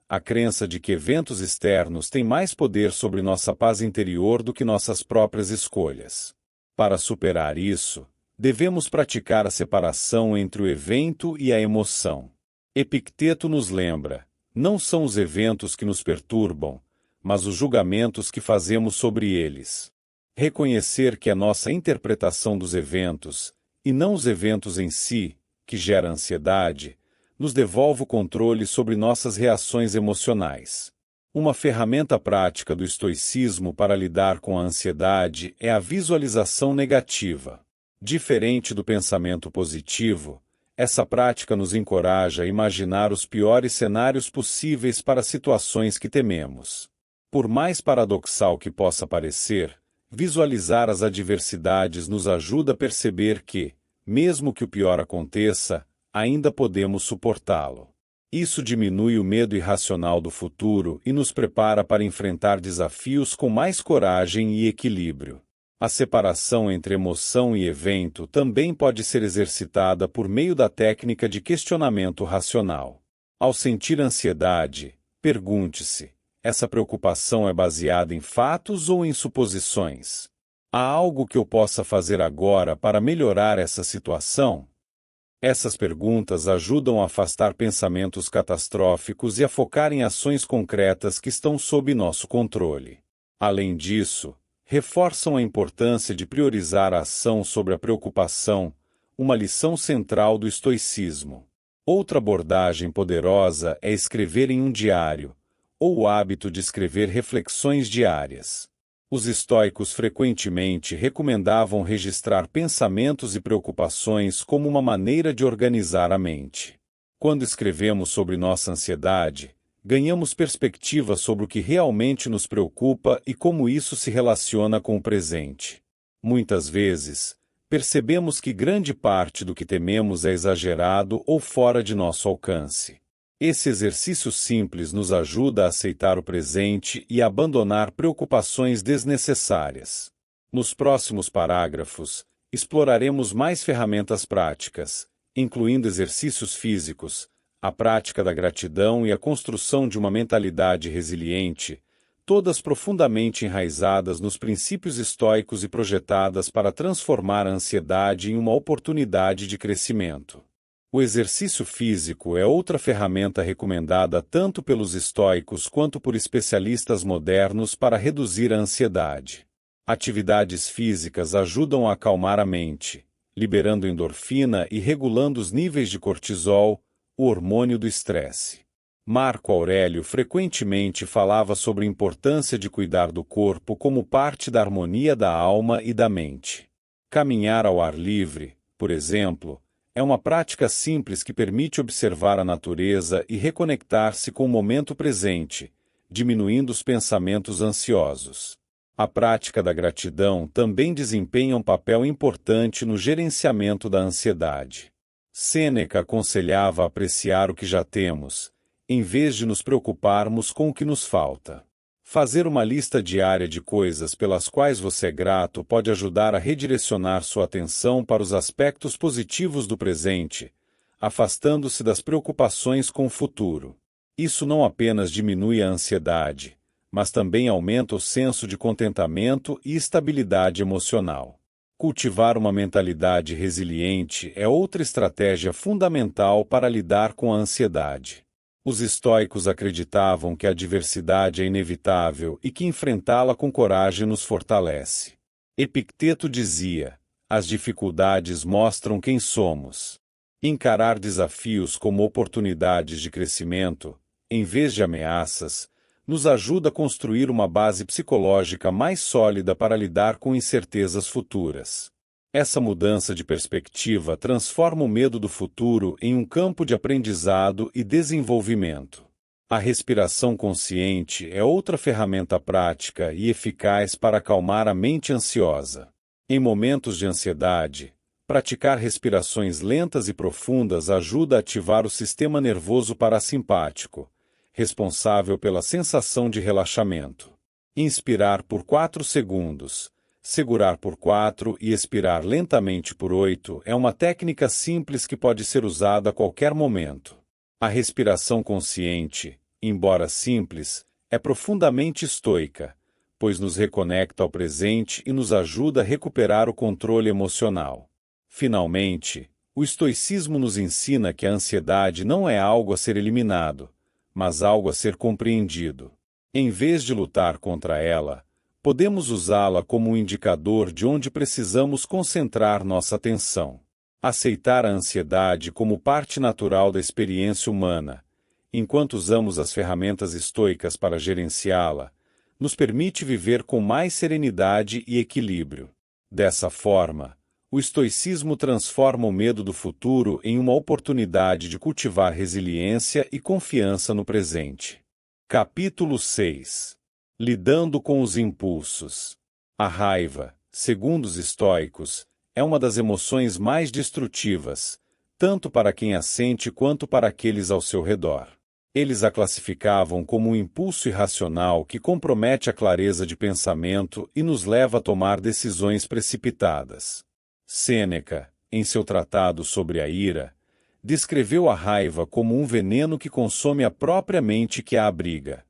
a crença de que eventos externos têm mais poder sobre nossa paz interior do que nossas próprias escolhas. Para superar isso, devemos praticar a separação entre o evento e a emoção. Epicteto nos lembra: não são os eventos que nos perturbam, mas os julgamentos que fazemos sobre eles. Reconhecer que é nossa interpretação dos eventos, e não os eventos em si, que gera ansiedade, nos devolve o controle sobre nossas reações emocionais. Uma ferramenta prática do estoicismo para lidar com a ansiedade é a visualização negativa. Diferente do pensamento positivo, essa prática nos encoraja a imaginar os piores cenários possíveis para situações que tememos. Por mais paradoxal que possa parecer, visualizar as adversidades nos ajuda a perceber que, mesmo que o pior aconteça, ainda podemos suportá-lo. Isso diminui o medo irracional do futuro e nos prepara para enfrentar desafios com mais coragem e equilíbrio. A separação entre emoção e evento também pode ser exercitada por meio da técnica de questionamento racional. Ao sentir ansiedade, pergunte-se: essa preocupação é baseada em fatos ou em suposições? Há algo que eu possa fazer agora para melhorar essa situação? Essas perguntas ajudam a afastar pensamentos catastróficos e a focar em ações concretas que estão sob nosso controle. Além disso, reforçam a importância de priorizar a ação sobre a preocupação, uma lição central do estoicismo. Outra abordagem poderosa é escrever em um diário, ou o hábito de escrever reflexões diárias. Os estoicos frequentemente recomendavam registrar pensamentos e preocupações como uma maneira de organizar a mente. Quando escrevemos sobre nossa ansiedade, ganhamos perspectiva sobre o que realmente nos preocupa e como isso se relaciona com o presente. Muitas vezes, percebemos que grande parte do que tememos é exagerado ou fora de nosso alcance. Esse exercício simples nos ajuda a aceitar o presente e a abandonar preocupações desnecessárias. Nos próximos parágrafos, exploraremos mais ferramentas práticas, incluindo exercícios físicos, a prática da gratidão e a construção de uma mentalidade resiliente, todas profundamente enraizadas nos princípios estoicos e projetadas para transformar a ansiedade em uma oportunidade de crescimento. O exercício físico é outra ferramenta recomendada tanto pelos estoicos quanto por especialistas modernos para reduzir a ansiedade. Atividades físicas ajudam a acalmar a mente, liberando endorfina e regulando os níveis de cortisol, o hormônio do estresse. Marco Aurélio frequentemente falava sobre a importância de cuidar do corpo como parte da harmonia da alma e da mente. Caminhar ao ar livre, por exemplo, é uma prática simples que permite observar a natureza e reconectar-se com o momento presente, diminuindo os pensamentos ansiosos. A prática da gratidão também desempenha um papel importante no gerenciamento da ansiedade. Sêneca aconselhava a apreciar o que já temos, em vez de nos preocuparmos com o que nos falta. Fazer uma lista diária de coisas pelas quais você é grato pode ajudar a redirecionar sua atenção para os aspectos positivos do presente, afastando-se das preocupações com o futuro. Isso não apenas diminui a ansiedade, mas também aumenta o senso de contentamento e estabilidade emocional. Cultivar uma mentalidade resiliente é outra estratégia fundamental para lidar com a ansiedade. Os estoicos acreditavam que a adversidade é inevitável e que enfrentá-la com coragem nos fortalece. Epicteto dizia: as dificuldades mostram quem somos. Encarar desafios como oportunidades de crescimento, em vez de ameaças, nos ajuda a construir uma base psicológica mais sólida para lidar com incertezas futuras. Essa mudança de perspectiva transforma o medo do futuro em um campo de aprendizado e desenvolvimento. A respiração consciente é outra ferramenta prática e eficaz para acalmar a mente ansiosa. Em momentos de ansiedade, praticar respirações lentas e profundas ajuda a ativar o sistema nervoso parasimpático, responsável pela sensação de relaxamento. Inspirar por 4 segundos, segurar por 4 e expirar lentamente por 8 é uma técnica simples que pode ser usada a qualquer momento. A respiração consciente, embora simples, é profundamente estoica, pois nos reconecta ao presente e nos ajuda a recuperar o controle emocional. Finalmente, o estoicismo nos ensina que a ansiedade não é algo a ser eliminado, mas algo a ser compreendido. Em vez de lutar contra ela, podemos usá-la como um indicador de onde precisamos concentrar nossa atenção. Aceitar a ansiedade como parte natural da experiência humana, enquanto usamos as ferramentas estoicas para gerenciá-la, nos permite viver com mais serenidade e equilíbrio. Dessa forma, o estoicismo transforma o medo do futuro em uma oportunidade de cultivar resiliência e confiança no presente. Capítulo 6. Lidando com os impulsos. A raiva, segundo os estoicos, é uma das emoções mais destrutivas, tanto para quem a sente quanto para aqueles ao seu redor. Eles a classificavam como um impulso irracional que compromete a clareza de pensamento e nos leva a tomar decisões precipitadas. Sêneca, em seu tratado sobre a ira, descreveu a raiva como um veneno que consome a própria mente que a abriga.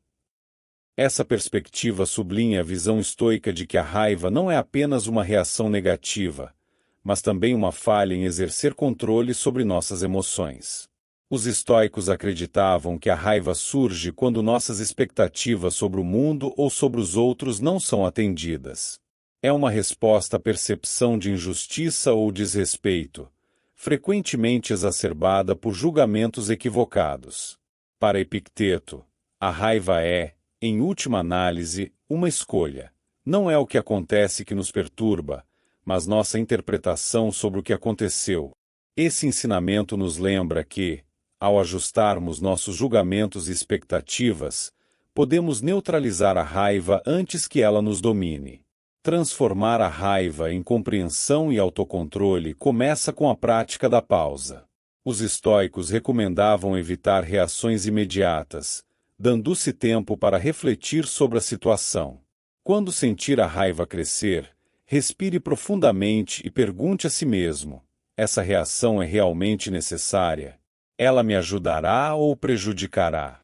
Essa perspectiva sublinha a visão estoica de que a raiva não é apenas uma reação negativa, mas também uma falha em exercer controle sobre nossas emoções. Os estoicos acreditavam que a raiva surge quando nossas expectativas sobre o mundo ou sobre os outros não são atendidas. É uma resposta à percepção de injustiça ou desrespeito, frequentemente exacerbada por julgamentos equivocados. Para Epicteto, a raiva é, em última análise, uma escolha. Não é o que acontece que nos perturba, mas nossa interpretação sobre o que aconteceu. Esse ensinamento nos lembra que, ao ajustarmos nossos julgamentos e expectativas, podemos neutralizar a raiva antes que ela nos domine. Transformar a raiva em compreensão e autocontrole começa com a prática da pausa. Os estoicos recomendavam evitar reações imediatas, dando-se tempo para refletir sobre a situação. Quando sentir a raiva crescer, respire profundamente e pergunte a si mesmo: essa reação é realmente necessária? Ela me ajudará ou prejudicará?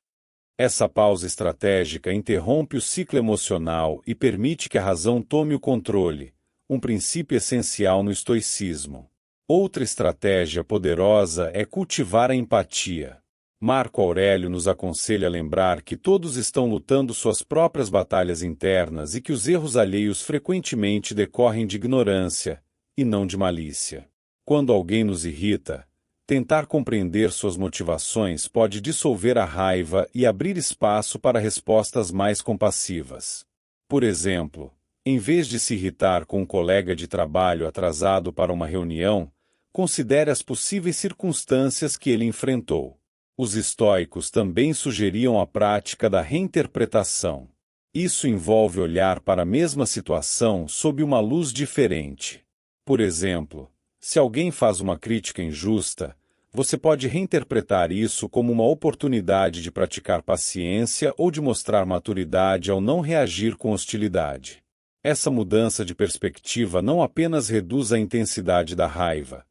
Essa pausa estratégica interrompe o ciclo emocional e permite que a razão tome o controle, um princípio essencial no estoicismo. Outra estratégia poderosa é cultivar a empatia. Marco Aurélio nos aconselha a lembrar que todos estão lutando suas próprias batalhas internas e que os erros alheios frequentemente decorrem de ignorância, e não de malícia. Quando alguém nos irrita, tentar compreender suas motivações pode dissolver a raiva e abrir espaço para respostas mais compassivas. Por exemplo, em vez de se irritar com um colega de trabalho atrasado para uma reunião, considere as possíveis circunstâncias que ele enfrentou. Os estoicos também sugeriam a prática da reinterpretação. Isso envolve olhar para a mesma situação sob uma luz diferente. Por exemplo, se alguém faz uma crítica injusta, você pode reinterpretar isso como uma oportunidade de praticar paciência ou de mostrar maturidade ao não reagir com hostilidade. Essa mudança de perspectiva não apenas reduz a intensidade da raiva,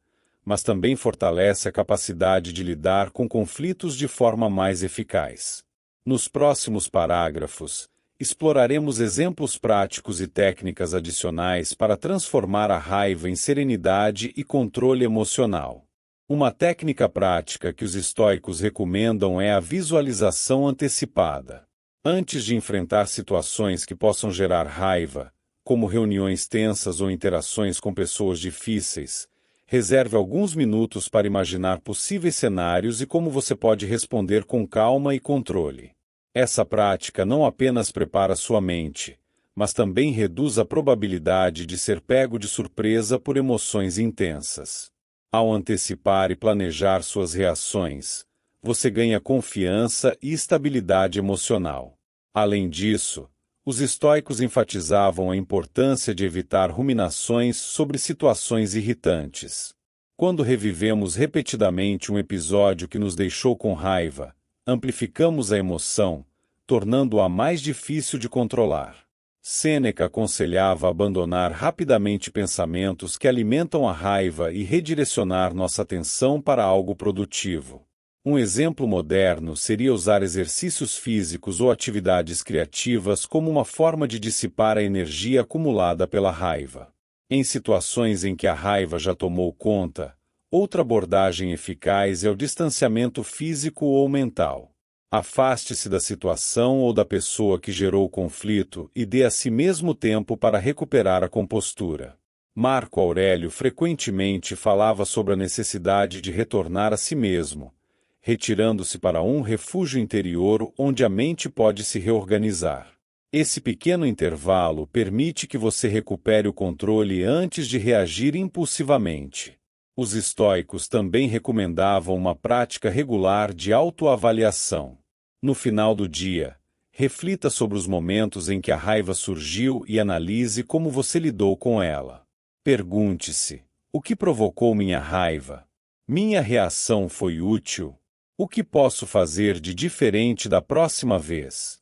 mas também fortalece a capacidade de lidar com conflitos de forma mais eficaz. Nos próximos parágrafos, exploraremos exemplos práticos e técnicas adicionais para transformar a raiva em serenidade e controle emocional. Uma técnica prática que os estoicos recomendam é a visualização antecipada. Antes de enfrentar situações que possam gerar raiva, como reuniões tensas ou interações com pessoas difíceis, reserve alguns minutos para imaginar possíveis cenários e como você pode responder com calma e controle. Essa prática não apenas prepara sua mente, mas também reduz a probabilidade de ser pego de surpresa por emoções intensas. Ao antecipar e planejar suas reações, você ganha confiança e estabilidade emocional. Além disso, os estoicos enfatizavam a importância de evitar ruminações sobre situações irritantes. Quando revivemos repetidamente um episódio que nos deixou com raiva, amplificamos a emoção, tornando-a mais difícil de controlar. Sêneca aconselhava abandonar rapidamente pensamentos que alimentam a raiva e redirecionar nossa atenção para algo produtivo. Um exemplo moderno seria usar exercícios físicos ou atividades criativas como uma forma de dissipar a energia acumulada pela raiva. Em situações em que a raiva já tomou conta, outra abordagem eficaz é o distanciamento físico ou mental. Afaste-se da situação ou da pessoa que gerou o conflito e dê a si mesmo tempo para recuperar a compostura. Marco Aurélio frequentemente falava sobre a necessidade de retornar a si mesmo, retirando-se para um refúgio interior onde a mente pode se reorganizar. Esse pequeno intervalo permite que você recupere o controle antes de reagir impulsivamente. Os estoicos também recomendavam uma prática regular de autoavaliação. No final do dia, reflita sobre os momentos em que a raiva surgiu e analise como você lidou com ela. Pergunte-se: o que provocou minha raiva? Minha reação foi útil? O que posso fazer de diferente da próxima vez?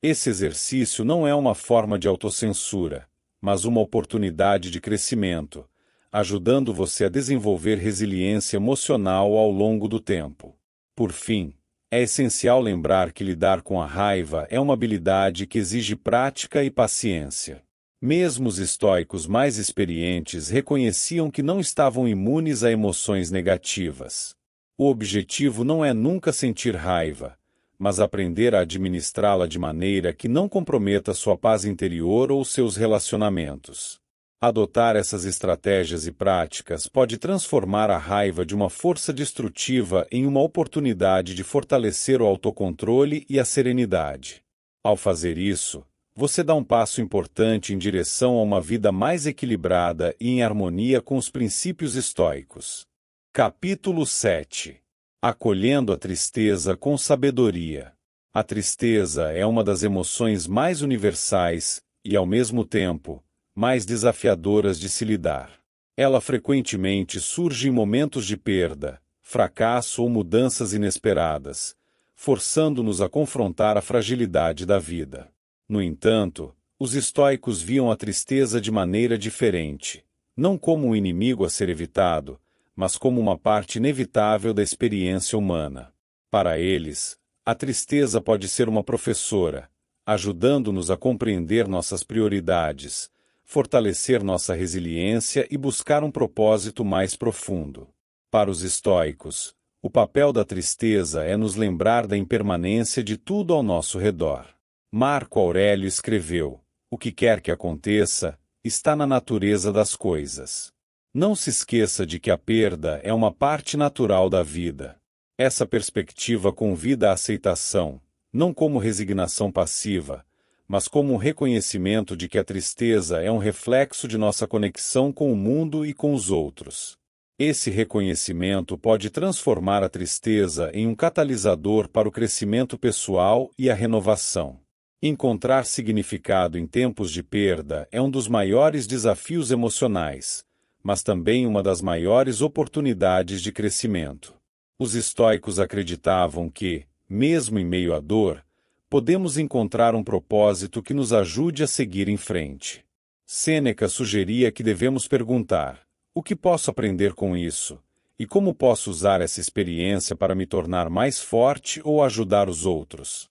Esse exercício não é uma forma de autocensura, mas uma oportunidade de crescimento, ajudando você a desenvolver resiliência emocional ao longo do tempo. Por fim, é essencial lembrar que lidar com a raiva é uma habilidade que exige prática e paciência. Mesmo os estoicos mais experientes reconheciam que não estavam imunes a emoções negativas. O objetivo não é nunca sentir raiva, mas aprender a administrá-la de maneira que não comprometa sua paz interior ou seus relacionamentos. Adotar essas estratégias e práticas pode transformar a raiva de uma força destrutiva em uma oportunidade de fortalecer o autocontrole e a serenidade. Ao fazer isso, você dá um passo importante em direção a uma vida mais equilibrada e em harmonia com os princípios estoicos. Capítulo 7. Acolhendo a tristeza com sabedoria. A tristeza é uma das emoções mais universais e, ao mesmo tempo, mais desafiadoras de se lidar. Ela frequentemente surge em momentos de perda, fracasso ou mudanças inesperadas, forçando-nos a confrontar a fragilidade da vida. No entanto, os estoicos viam a tristeza de maneira diferente, não como um inimigo a ser evitado, mas como uma parte inevitável da experiência humana. Para eles, a tristeza pode ser uma professora, ajudando-nos a compreender nossas prioridades, fortalecer nossa resiliência e buscar um propósito mais profundo. Para os estoicos, o papel da tristeza é nos lembrar da impermanência de tudo ao nosso redor. Marco Aurélio escreveu: o que quer que aconteça, está na natureza das coisas. Não se esqueça de que a perda é uma parte natural da vida. Essa perspectiva convida à aceitação, não como resignação passiva, mas como um reconhecimento de que a tristeza é um reflexo de nossa conexão com o mundo e com os outros. Esse reconhecimento pode transformar a tristeza em um catalisador para o crescimento pessoal e a renovação. Encontrar significado em tempos de perda é um dos maiores desafios emocionais, mas também uma das maiores oportunidades de crescimento. Os estoicos acreditavam que, mesmo em meio à dor, podemos encontrar um propósito que nos ajude a seguir em frente. Sêneca sugeria que devemos perguntar: o que posso aprender com isso? E como posso usar essa experiência para me tornar mais forte ou ajudar os outros?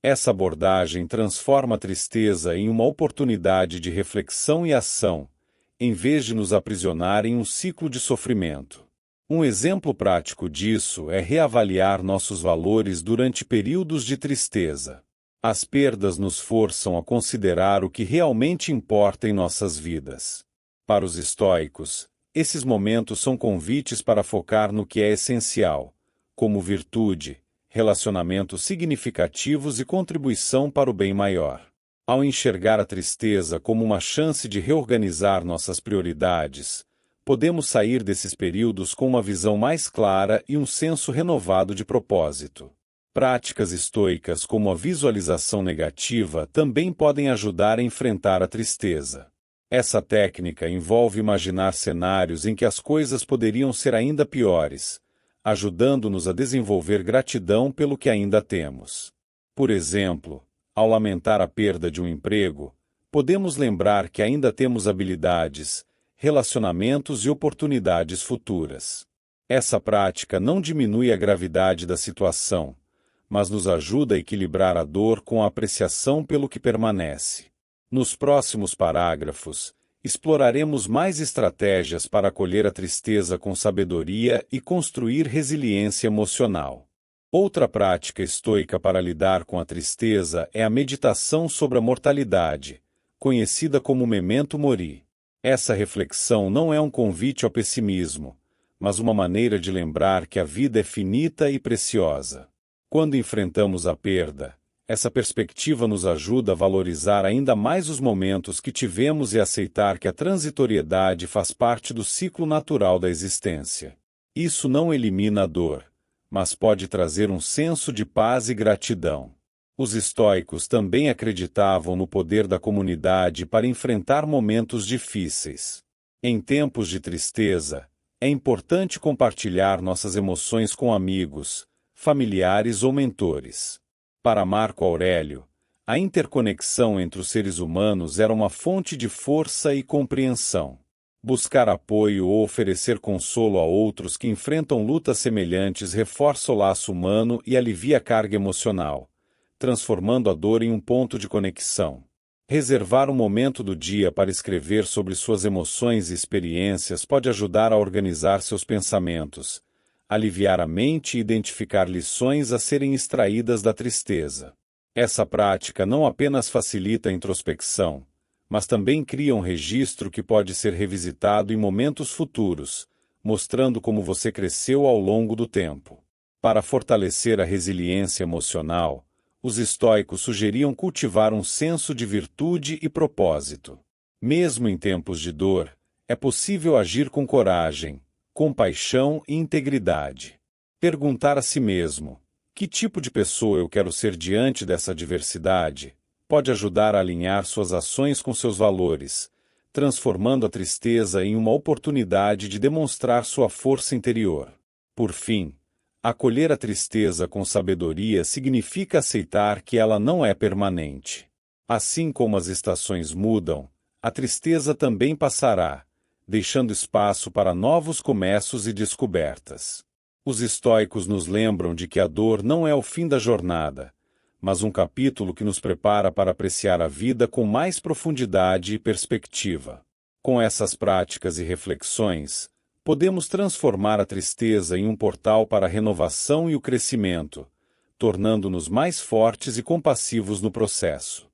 Essa abordagem transforma a tristeza em uma oportunidade de reflexão e ação, em vez de nos aprisionar em um ciclo de sofrimento. Um exemplo prático disso é reavaliar nossos valores durante períodos de tristeza. As perdas nos forçam a considerar o que realmente importa em nossas vidas. Para os estoicos, esses momentos são convites para focar no que é essencial, como virtude, relacionamentos significativos e contribuição para o bem maior. Ao enxergar a tristeza como uma chance de reorganizar nossas prioridades, podemos sair desses períodos com uma visão mais clara e um senso renovado de propósito. Práticas estoicas como a visualização negativa também podem ajudar a enfrentar a tristeza. Essa técnica envolve imaginar cenários em que as coisas poderiam ser ainda piores, ajudando-nos a desenvolver gratidão pelo que ainda temos. Por exemplo, ao lamentar a perda de um emprego, podemos lembrar que ainda temos habilidades, relacionamentos e oportunidades futuras. Essa prática não diminui a gravidade da situação, mas nos ajuda a equilibrar a dor com a apreciação pelo que permanece. Nos próximos parágrafos, exploraremos mais estratégias para acolher a tristeza com sabedoria e construir resiliência emocional. Outra prática estoica para lidar com a tristeza é a meditação sobre a mortalidade, conhecida como memento mori. Essa reflexão não é um convite ao pessimismo, mas uma maneira de lembrar que a vida é finita e preciosa. Quando enfrentamos a perda, essa perspectiva nos ajuda a valorizar ainda mais os momentos que tivemos e aceitar que a transitoriedade faz parte do ciclo natural da existência. Isso não elimina a dor, mas pode trazer um senso de paz e gratidão. Os estoicos também acreditavam no poder da comunidade para enfrentar momentos difíceis. Em tempos de tristeza, é importante compartilhar nossas emoções com amigos, familiares ou mentores. Para Marco Aurélio, a interconexão entre os seres humanos era uma fonte de força e compreensão. Buscar apoio ou oferecer consolo a outros que enfrentam lutas semelhantes reforça o laço humano e alivia a carga emocional, transformando a dor em um ponto de conexão. Reservar um momento do dia para escrever sobre suas emoções e experiências pode ajudar a organizar seus pensamentos, aliviar a mente e identificar lições a serem extraídas da tristeza. Essa prática não apenas facilita a introspecção, mas também cria um registro que pode ser revisitado em momentos futuros, mostrando como você cresceu ao longo do tempo. Para fortalecer a resiliência emocional, os estoicos sugeriam cultivar um senso de virtude e propósito. Mesmo em tempos de dor, é possível agir com coragem, compaixão e integridade. Perguntar a si mesmo: que tipo de pessoa eu quero ser diante dessa adversidade? Pode ajudar a alinhar suas ações com seus valores, transformando a tristeza em uma oportunidade de demonstrar sua força interior. Por fim, acolher a tristeza com sabedoria significa aceitar que ela não é permanente. Assim como as estações mudam, a tristeza também passará, deixando espaço para novos começos e descobertas. Os estoicos nos lembram de que a dor não é o fim da jornada, mas um capítulo que nos prepara para apreciar a vida com mais profundidade e perspectiva. Com essas práticas e reflexões, podemos transformar a tristeza em um portal para a renovação e o crescimento, tornando-nos mais fortes e compassivos no processo.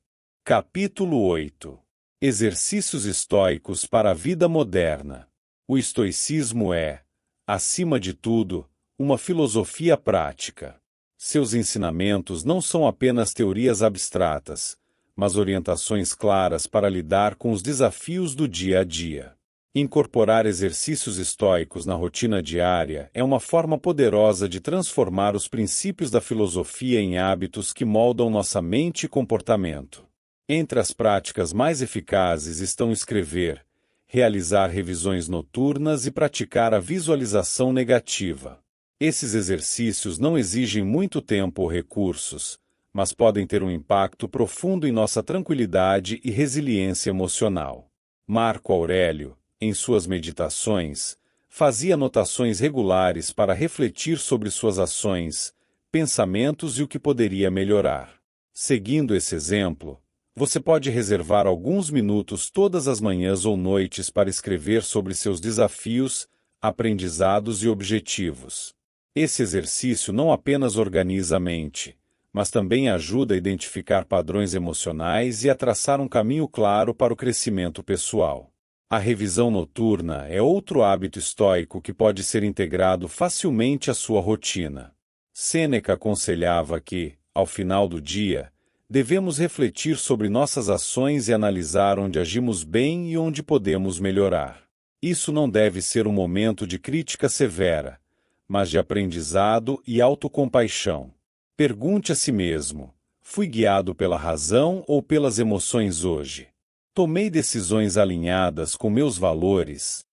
Capítulo 8. Exercícios estoicos para a vida moderna. O estoicismo é, acima de tudo, uma filosofia prática. Seus ensinamentos não são apenas teorias abstratas, mas orientações claras para lidar com os desafios do dia a dia. Incorporar exercícios estoicos na rotina diária é uma forma poderosa de transformar os princípios da filosofia em hábitos que moldam nossa mente e comportamento. Entre as práticas mais eficazes estão escrever, realizar revisões noturnas e praticar a visualização negativa. Esses exercícios não exigem muito tempo ou recursos, mas podem ter um impacto profundo em nossa tranquilidade e resiliência emocional. Marco Aurélio, em suas meditações, fazia anotações regulares para refletir sobre suas ações, pensamentos e o que poderia melhorar. Seguindo esse exemplo, você pode reservar alguns minutos todas as manhãs ou noites para escrever sobre seus desafios, aprendizados e objetivos. Esse exercício não apenas organiza a mente, mas também ajuda a identificar padrões emocionais e a traçar um caminho claro para o crescimento pessoal. A revisão noturna é outro hábito estoico que pode ser integrado facilmente à sua rotina. Sêneca aconselhava que, ao final do dia, devemos refletir sobre nossas ações e analisar onde agimos bem e onde podemos melhorar. Isso não deve ser um momento de crítica severa, mas de aprendizado e autocompaixão. Pergunte a si mesmo: fui guiado pela razão ou pelas emoções hoje? Tomei decisões alinhadas com meus valores?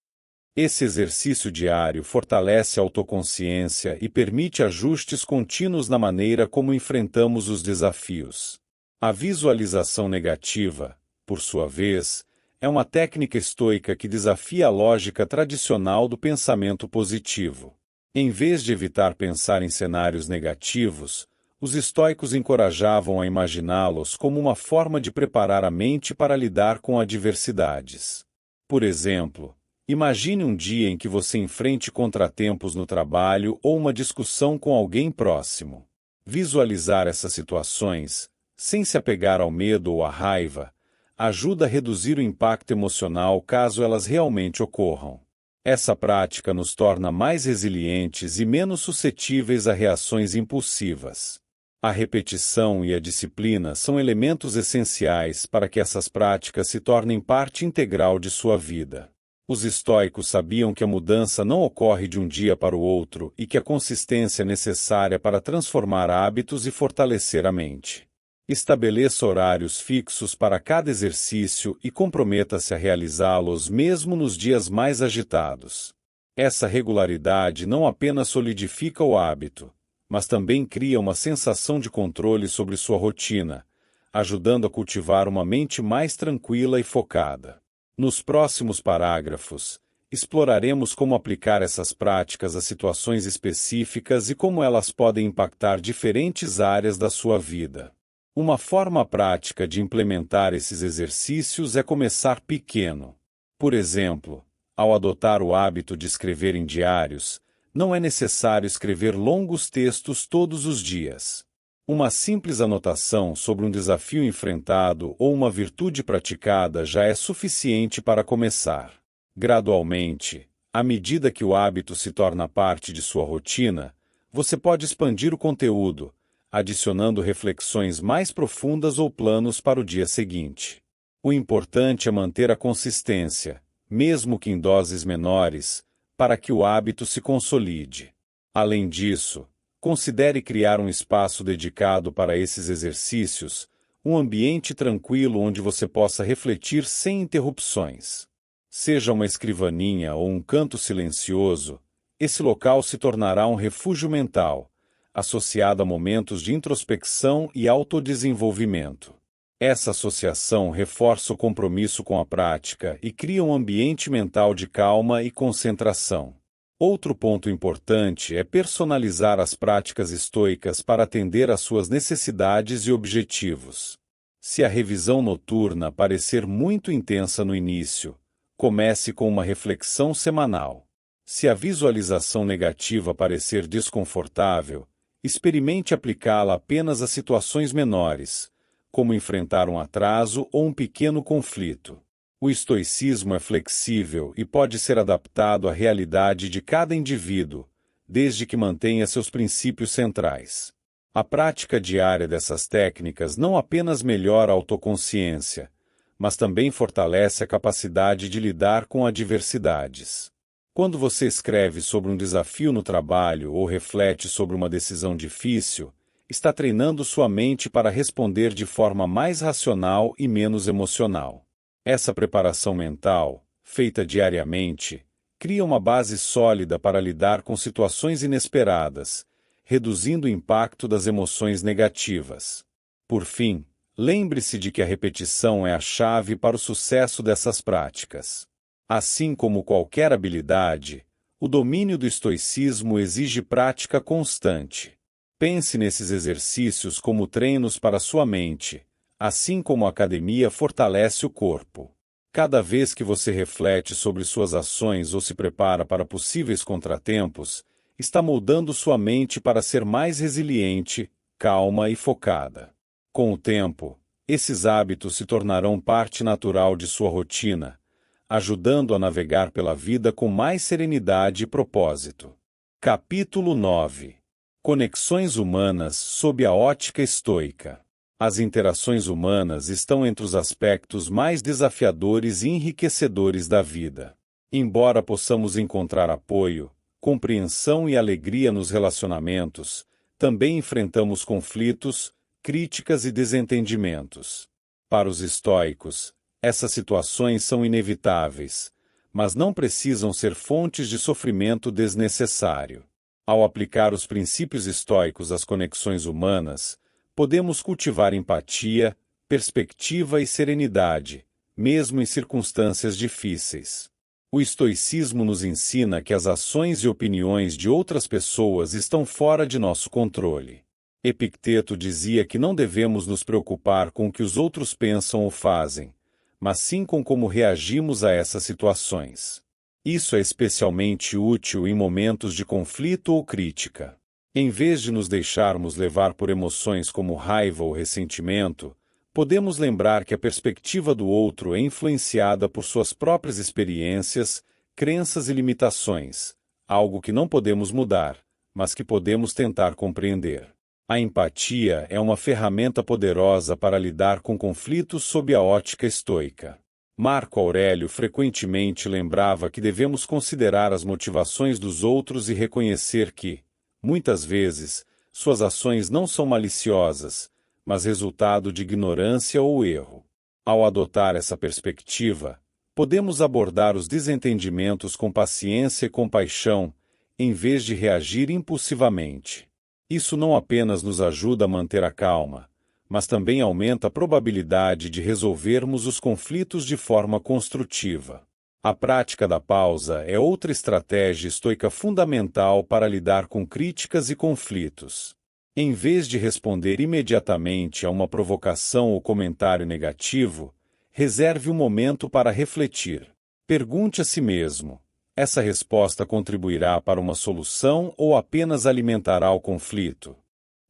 Esse exercício diário fortalece a autoconsciência e permite ajustes contínuos na maneira como enfrentamos os desafios. A visualização negativa, por sua vez, é uma técnica estoica que desafia a lógica tradicional do pensamento positivo. Em vez de evitar pensar em cenários negativos, os estoicos encorajavam a imaginá-los como uma forma de preparar a mente para lidar com adversidades. Por exemplo, imagine um dia em que você enfrente contratempos no trabalho ou uma discussão com alguém próximo. Visualizar essas situações, sem se apegar ao medo ou à raiva, ajuda a reduzir o impacto emocional caso elas realmente ocorram. Essa prática nos torna mais resilientes e menos suscetíveis a reações impulsivas. A repetição e a disciplina são elementos essenciais para que essas práticas se tornem parte integral de sua vida. Os estoicos sabiam que a mudança não ocorre de um dia para o outro e que a consistência é necessária para transformar hábitos e fortalecer a mente. Estabeleça horários fixos para cada exercício e comprometa-se a realizá-los mesmo nos dias mais agitados. Essa regularidade não apenas solidifica o hábito, mas também cria uma sensação de controle sobre sua rotina, ajudando a cultivar uma mente mais tranquila e focada. Nos próximos parágrafos, exploraremos como aplicar essas práticas a situações específicas e como elas podem impactar diferentes áreas da sua vida. Uma forma prática de implementar esses exercícios é começar pequeno. Por exemplo, ao adotar o hábito de escrever em diários, não é necessário escrever longos textos todos os dias. Uma simples anotação sobre um desafio enfrentado ou uma virtude praticada já é suficiente para começar. Gradualmente, à medida que o hábito se torna parte de sua rotina, você pode expandir o conteúdo, adicionando reflexões mais profundas ou planos para o dia seguinte. O importante é manter a consistência, mesmo que em doses menores, para que o hábito se consolide. Além disso, considere criar um espaço dedicado para esses exercícios, um ambiente tranquilo onde você possa refletir sem interrupções. Seja uma escrivaninha ou um canto silencioso, esse local se tornará um refúgio mental, associado a momentos de introspecção e autodesenvolvimento. Essa associação reforça o compromisso com a prática e cria um ambiente mental de calma e concentração. Outro ponto importante é personalizar as práticas estoicas para atender às suas necessidades e objetivos. Se a revisão noturna parecer muito intensa no início, comece com uma reflexão semanal. Se a visualização negativa parecer desconfortável, experimente aplicá-la apenas a situações menores, como enfrentar um atraso ou um pequeno conflito. O estoicismo é flexível e pode ser adaptado à realidade de cada indivíduo, desde que mantenha seus princípios centrais. A prática diária dessas técnicas não apenas melhora a autoconsciência, mas também fortalece a capacidade de lidar com adversidades. Quando você escreve sobre um desafio no trabalho ou reflete sobre uma decisão difícil, está treinando sua mente para responder de forma mais racional e menos emocional. Essa preparação mental, feita diariamente, cria uma base sólida para lidar com situações inesperadas, reduzindo o impacto das emoções negativas. Por fim, lembre-se de que a repetição é a chave para o sucesso dessas práticas. Assim como qualquer habilidade, o domínio do estoicismo exige prática constante. Pense nesses exercícios como treinos para sua mente, assim como a academia fortalece o corpo. Cada vez que você reflete sobre suas ações ou se prepara para possíveis contratempos, está moldando sua mente para ser mais resiliente, calma e focada. Com o tempo, esses hábitos se tornarão parte natural de sua rotina, ajudando a navegar pela vida com mais serenidade e propósito. Capítulo 9. Conexões humanas sob a ótica estoica. As interações humanas estão entre os aspectos mais desafiadores e enriquecedores da vida. Embora possamos encontrar apoio, compreensão e alegria nos relacionamentos, também enfrentamos conflitos, críticas e desentendimentos. Para os estoicos, essas situações são inevitáveis, mas não precisam ser fontes de sofrimento desnecessário. Ao aplicar os princípios estoicos às conexões humanas, podemos cultivar empatia, perspectiva e serenidade, mesmo em circunstâncias difíceis. O estoicismo nos ensina que as ações e opiniões de outras pessoas estão fora de nosso controle. Epicteto dizia que não devemos nos preocupar com o que os outros pensam ou fazem, mas sim com como reagimos a essas situações. Isso é especialmente útil em momentos de conflito ou crítica. Em vez de nos deixarmos levar por emoções como raiva ou ressentimento, podemos lembrar que a perspectiva do outro é influenciada por suas próprias experiências, crenças e limitações, algo que não podemos mudar, mas que podemos tentar compreender. A empatia é uma ferramenta poderosa para lidar com conflitos sob a ótica estoica. Marco Aurélio frequentemente lembrava que devemos considerar as motivações dos outros e reconhecer que, muitas vezes, suas ações não são maliciosas, mas resultado de ignorância ou erro. Ao adotar essa perspectiva, podemos abordar os desentendimentos com paciência e compaixão, em vez de reagir impulsivamente. Isso não apenas nos ajuda a manter a calma, mas também aumenta a probabilidade de resolvermos os conflitos de forma construtiva. A prática da pausa é outra estratégia estoica fundamental para lidar com críticas e conflitos. Em vez de responder imediatamente a uma provocação ou comentário negativo, reserve um momento para refletir. Pergunte a si mesmo: essa resposta contribuirá para uma solução ou apenas alimentará o conflito?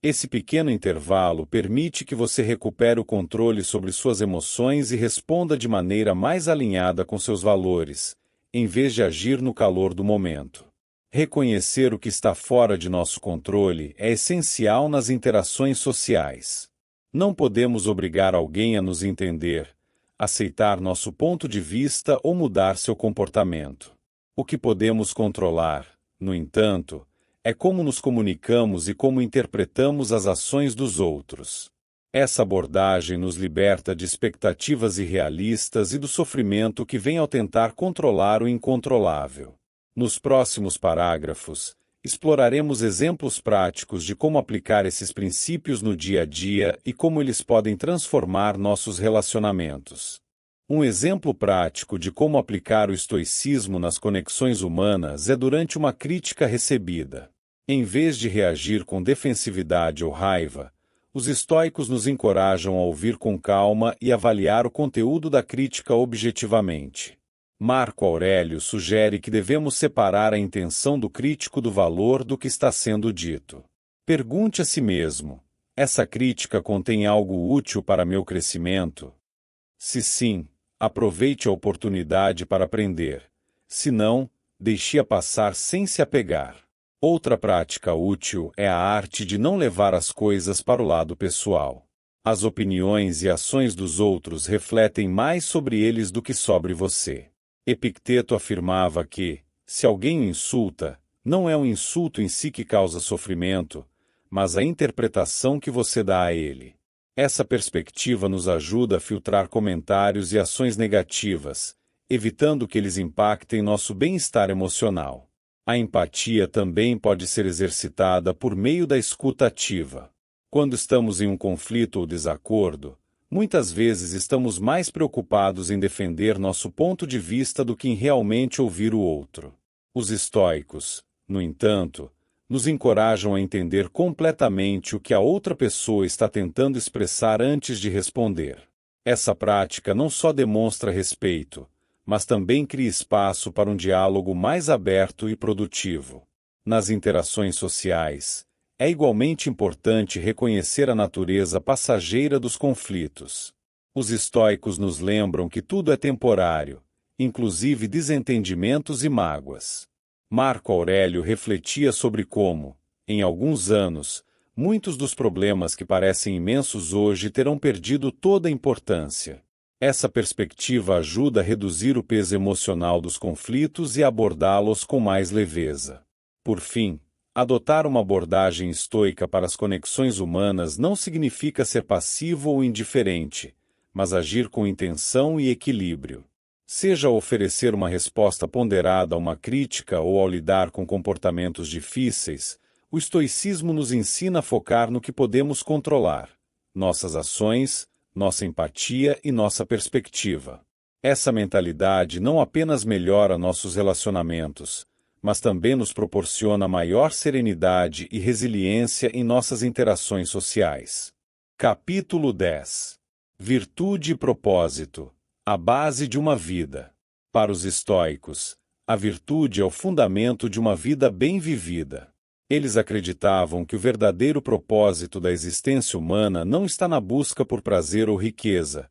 Esse pequeno intervalo permite que você recupere o controle sobre suas emoções e responda de maneira mais alinhada com seus valores, em vez de agir no calor do momento. Reconhecer o que está fora de nosso controle é essencial nas interações sociais. Não podemos obrigar alguém a nos entender, aceitar nosso ponto de vista ou mudar seu comportamento. O que podemos controlar, no entanto, é como nos comunicamos e como interpretamos as ações dos outros. Essa abordagem nos liberta de expectativas irrealistas e do sofrimento que vem ao tentar controlar o incontrolável. Nos próximos parágrafos, exploraremos exemplos práticos de como aplicar esses princípios no dia a dia e como eles podem transformar nossos relacionamentos. Um exemplo prático de como aplicar o estoicismo nas conexões humanas é durante uma crítica recebida. Em vez de reagir com defensividade ou raiva, os estoicos nos encorajam a ouvir com calma e avaliar o conteúdo da crítica objetivamente. Marco Aurélio sugere que devemos separar a intenção do crítico do valor do que está sendo dito. Pergunte a si mesmo: essa crítica contém algo útil para meu crescimento? Se sim, aproveite a oportunidade para aprender. Se não, deixe-a passar sem se apegar. Outra prática útil é a arte de não levar as coisas para o lado pessoal. As opiniões e ações dos outros refletem mais sobre eles do que sobre você. Epicteto afirmava que, se alguém o insulta, não é o insulto em si que causa sofrimento, mas a interpretação que você dá a ele. Essa perspectiva nos ajuda a filtrar comentários e ações negativas, evitando que eles impactem nosso bem-estar emocional. A empatia também pode ser exercitada por meio da escuta ativa. Quando estamos em um conflito ou desacordo, muitas vezes estamos mais preocupados em defender nosso ponto de vista do que em realmente ouvir o outro. Os estoicos, no entanto, nos encorajam a entender completamente o que a outra pessoa está tentando expressar antes de responder. Essa prática não só demonstra respeito, mas também cria espaço para um diálogo mais aberto e produtivo. Nas interações sociais, é igualmente importante reconhecer a natureza passageira dos conflitos. Os estoicos nos lembram que tudo é temporário, inclusive desentendimentos e mágoas. Marco Aurélio refletia sobre como, Em alguns anos, muitos dos problemas que parecem imensos hoje terão perdido toda a importância. Essa perspectiva ajuda a reduzir o peso emocional dos conflitos e abordá-los com mais leveza. Por fim, adotar uma abordagem estoica para as conexões humanas não significa ser passivo ou indiferente, mas agir com intenção e equilíbrio. Seja ao oferecer uma resposta ponderada a uma crítica ou ao lidar com comportamentos difíceis, o estoicismo nos ensina a focar no que podemos controlar: nossas ações, nossa empatia e nossa perspectiva. Essa mentalidade não apenas melhora nossos relacionamentos, mas também nos proporciona maior serenidade e resiliência em nossas interações sociais. Capítulo 10. Virtude e propósito, a base de uma vida. Para os estoicos, a virtude é o fundamento de uma vida bem vivida. Eles acreditavam que o verdadeiro propósito da existência humana não está na busca por prazer ou riqueza,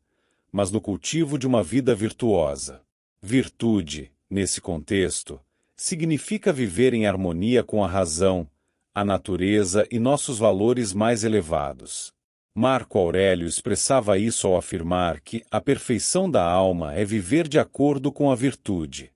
mas no cultivo de uma vida virtuosa. Virtude, nesse contexto, significa viver em harmonia com a razão, a natureza e nossos valores mais elevados. Marco Aurélio expressava isso ao afirmar que a perfeição da alma é viver de acordo com a virtude.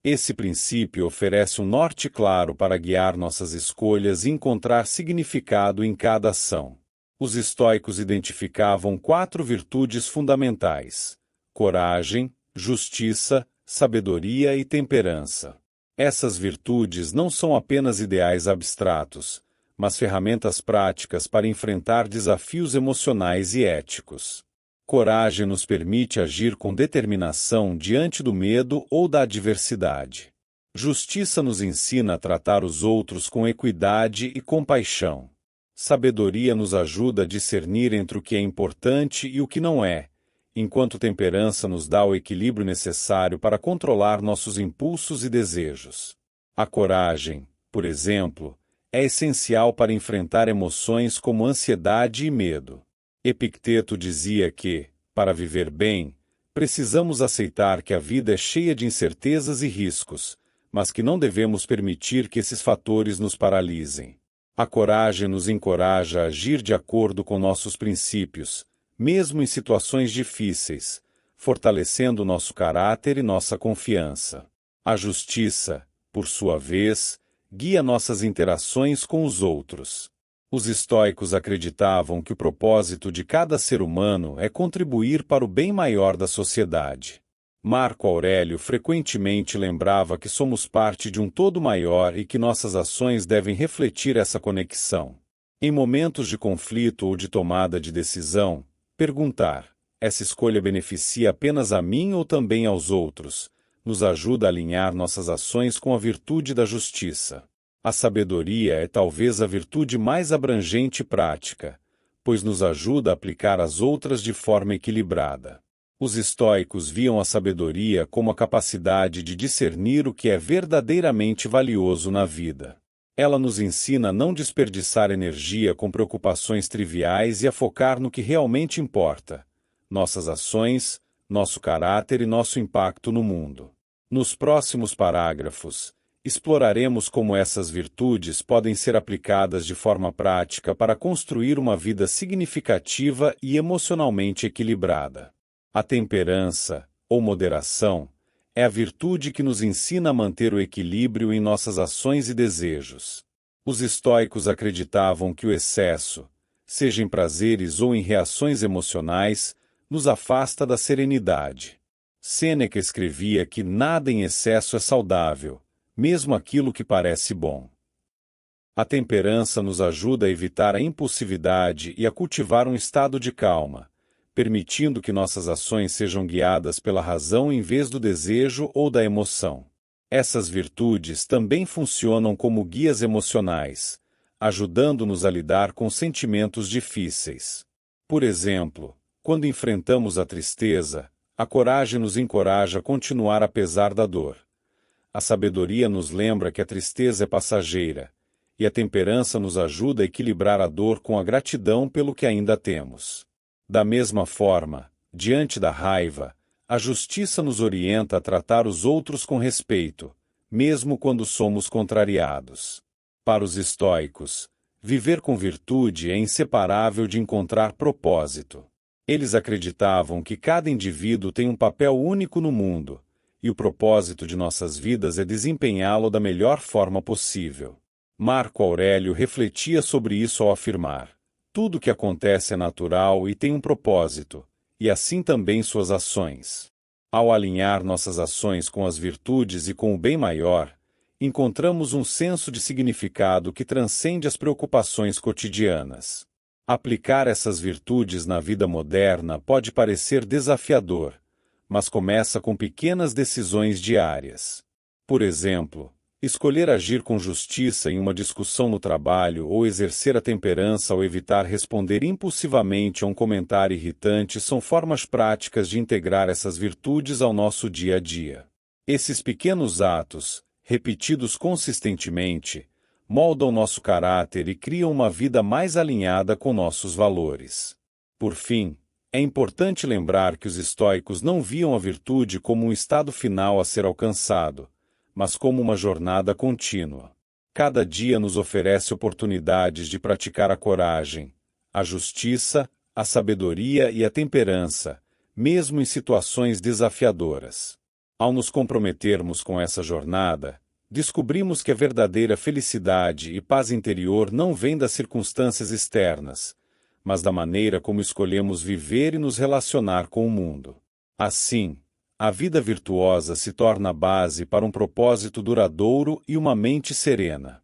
Esse princípio oferece um norte claro para guiar nossas escolhas e encontrar significado em cada ação. Os estoicos identificavam 4 virtudes fundamentais: coragem, justiça, sabedoria e temperança. Essas virtudes não são apenas ideais abstratos, mas ferramentas práticas para enfrentar desafios emocionais e éticos. Coragem nos permite agir com determinação diante do medo ou da adversidade. Justiça nos ensina a tratar os outros com equidade e compaixão. Sabedoria nos ajuda a discernir entre o que é importante e o que não é, enquanto temperança nos dá o equilíbrio necessário para controlar nossos impulsos e desejos. A coragem, por exemplo, é essencial para enfrentar emoções como ansiedade e medo. Epicteto dizia que, para viver bem, precisamos aceitar que a vida é cheia de incertezas e riscos, mas que não devemos permitir que esses fatores nos paralisem. A coragem nos encoraja a agir de acordo com nossos princípios, mesmo em situações difíceis, fortalecendo nosso caráter e nossa confiança. A justiça, por sua vez, guia nossas interações com os outros. Os estoicos acreditavam que o propósito de cada ser humano é contribuir para o bem maior da sociedade. Marco Aurélio frequentemente lembrava que somos parte de um todo maior e que nossas ações devem refletir essa conexão. Em momentos de conflito ou de tomada de decisão, perguntar: essa escolha beneficia apenas a mim ou também aos outros? Nos ajuda a alinhar nossas ações com a virtude da justiça. A sabedoria é talvez a virtude mais abrangente e prática, pois nos ajuda a aplicar as outras de forma equilibrada. Os estoicos viam a sabedoria como a capacidade de discernir o que é verdadeiramente valioso na vida. Ela nos ensina a não desperdiçar energia com preocupações triviais e a focar no que realmente importa: nossas ações, nosso caráter e nosso impacto no mundo. Nos próximos parágrafos, exploraremos como essas virtudes podem ser aplicadas de forma prática para construir uma vida significativa e emocionalmente equilibrada. A temperança, ou moderação, é a virtude que nos ensina a manter o equilíbrio em nossas ações e desejos. Os estoicos acreditavam que o excesso, seja em prazeres ou em reações emocionais, nos afasta da serenidade. Sêneca escrevia que nada em excesso é saudável, mesmo aquilo que parece bom. A temperança nos ajuda a evitar a impulsividade e a cultivar um estado de calma, permitindo que nossas ações sejam guiadas pela razão em vez do desejo ou da emoção. Essas virtudes também funcionam como guias emocionais, ajudando-nos a lidar com sentimentos difíceis. Por exemplo, quando enfrentamos a tristeza, a coragem nos encoraja a continuar apesar da dor. A sabedoria nos lembra que a tristeza é passageira, e a temperança nos ajuda a equilibrar a dor com a gratidão pelo que ainda temos. Da mesma forma, diante da raiva, a justiça nos orienta a tratar os outros com respeito, mesmo quando somos contrariados. Para os estoicos, viver com virtude é inseparável de encontrar propósito. Eles acreditavam que cada indivíduo tem um papel único no mundo, e o propósito de nossas vidas é desempenhá-lo da melhor forma possível. Marco Aurélio refletia sobre isso ao afirmar: tudo que acontece é natural e tem um propósito, e assim também suas ações. Ao alinhar nossas ações com as virtudes e com o bem maior, encontramos um senso de significado que transcende as preocupações cotidianas. Aplicar essas virtudes na vida moderna pode parecer desafiador, mas começa com pequenas decisões diárias. Por exemplo, escolher agir com justiça em uma discussão no trabalho ou exercer a temperança ao evitar responder impulsivamente a um comentário irritante são formas práticas de integrar essas virtudes ao nosso dia a dia. Esses pequenos atos, repetidos consistentemente, moldam nosso caráter e criam uma vida mais alinhada com nossos valores. Por fim, é importante lembrar que os estoicos não viam a virtude como um estado final a ser alcançado, mas como uma jornada contínua. Cada dia nos oferece oportunidades de praticar a coragem, a justiça, a sabedoria e a temperança, mesmo em situações desafiadoras. Ao nos comprometermos com essa jornada, descobrimos que a verdadeira felicidade e paz interior não vêm das circunstâncias externas, mas da maneira como escolhemos viver e nos relacionar com o mundo. Assim, a vida virtuosa se torna a base para um propósito duradouro e uma mente serena.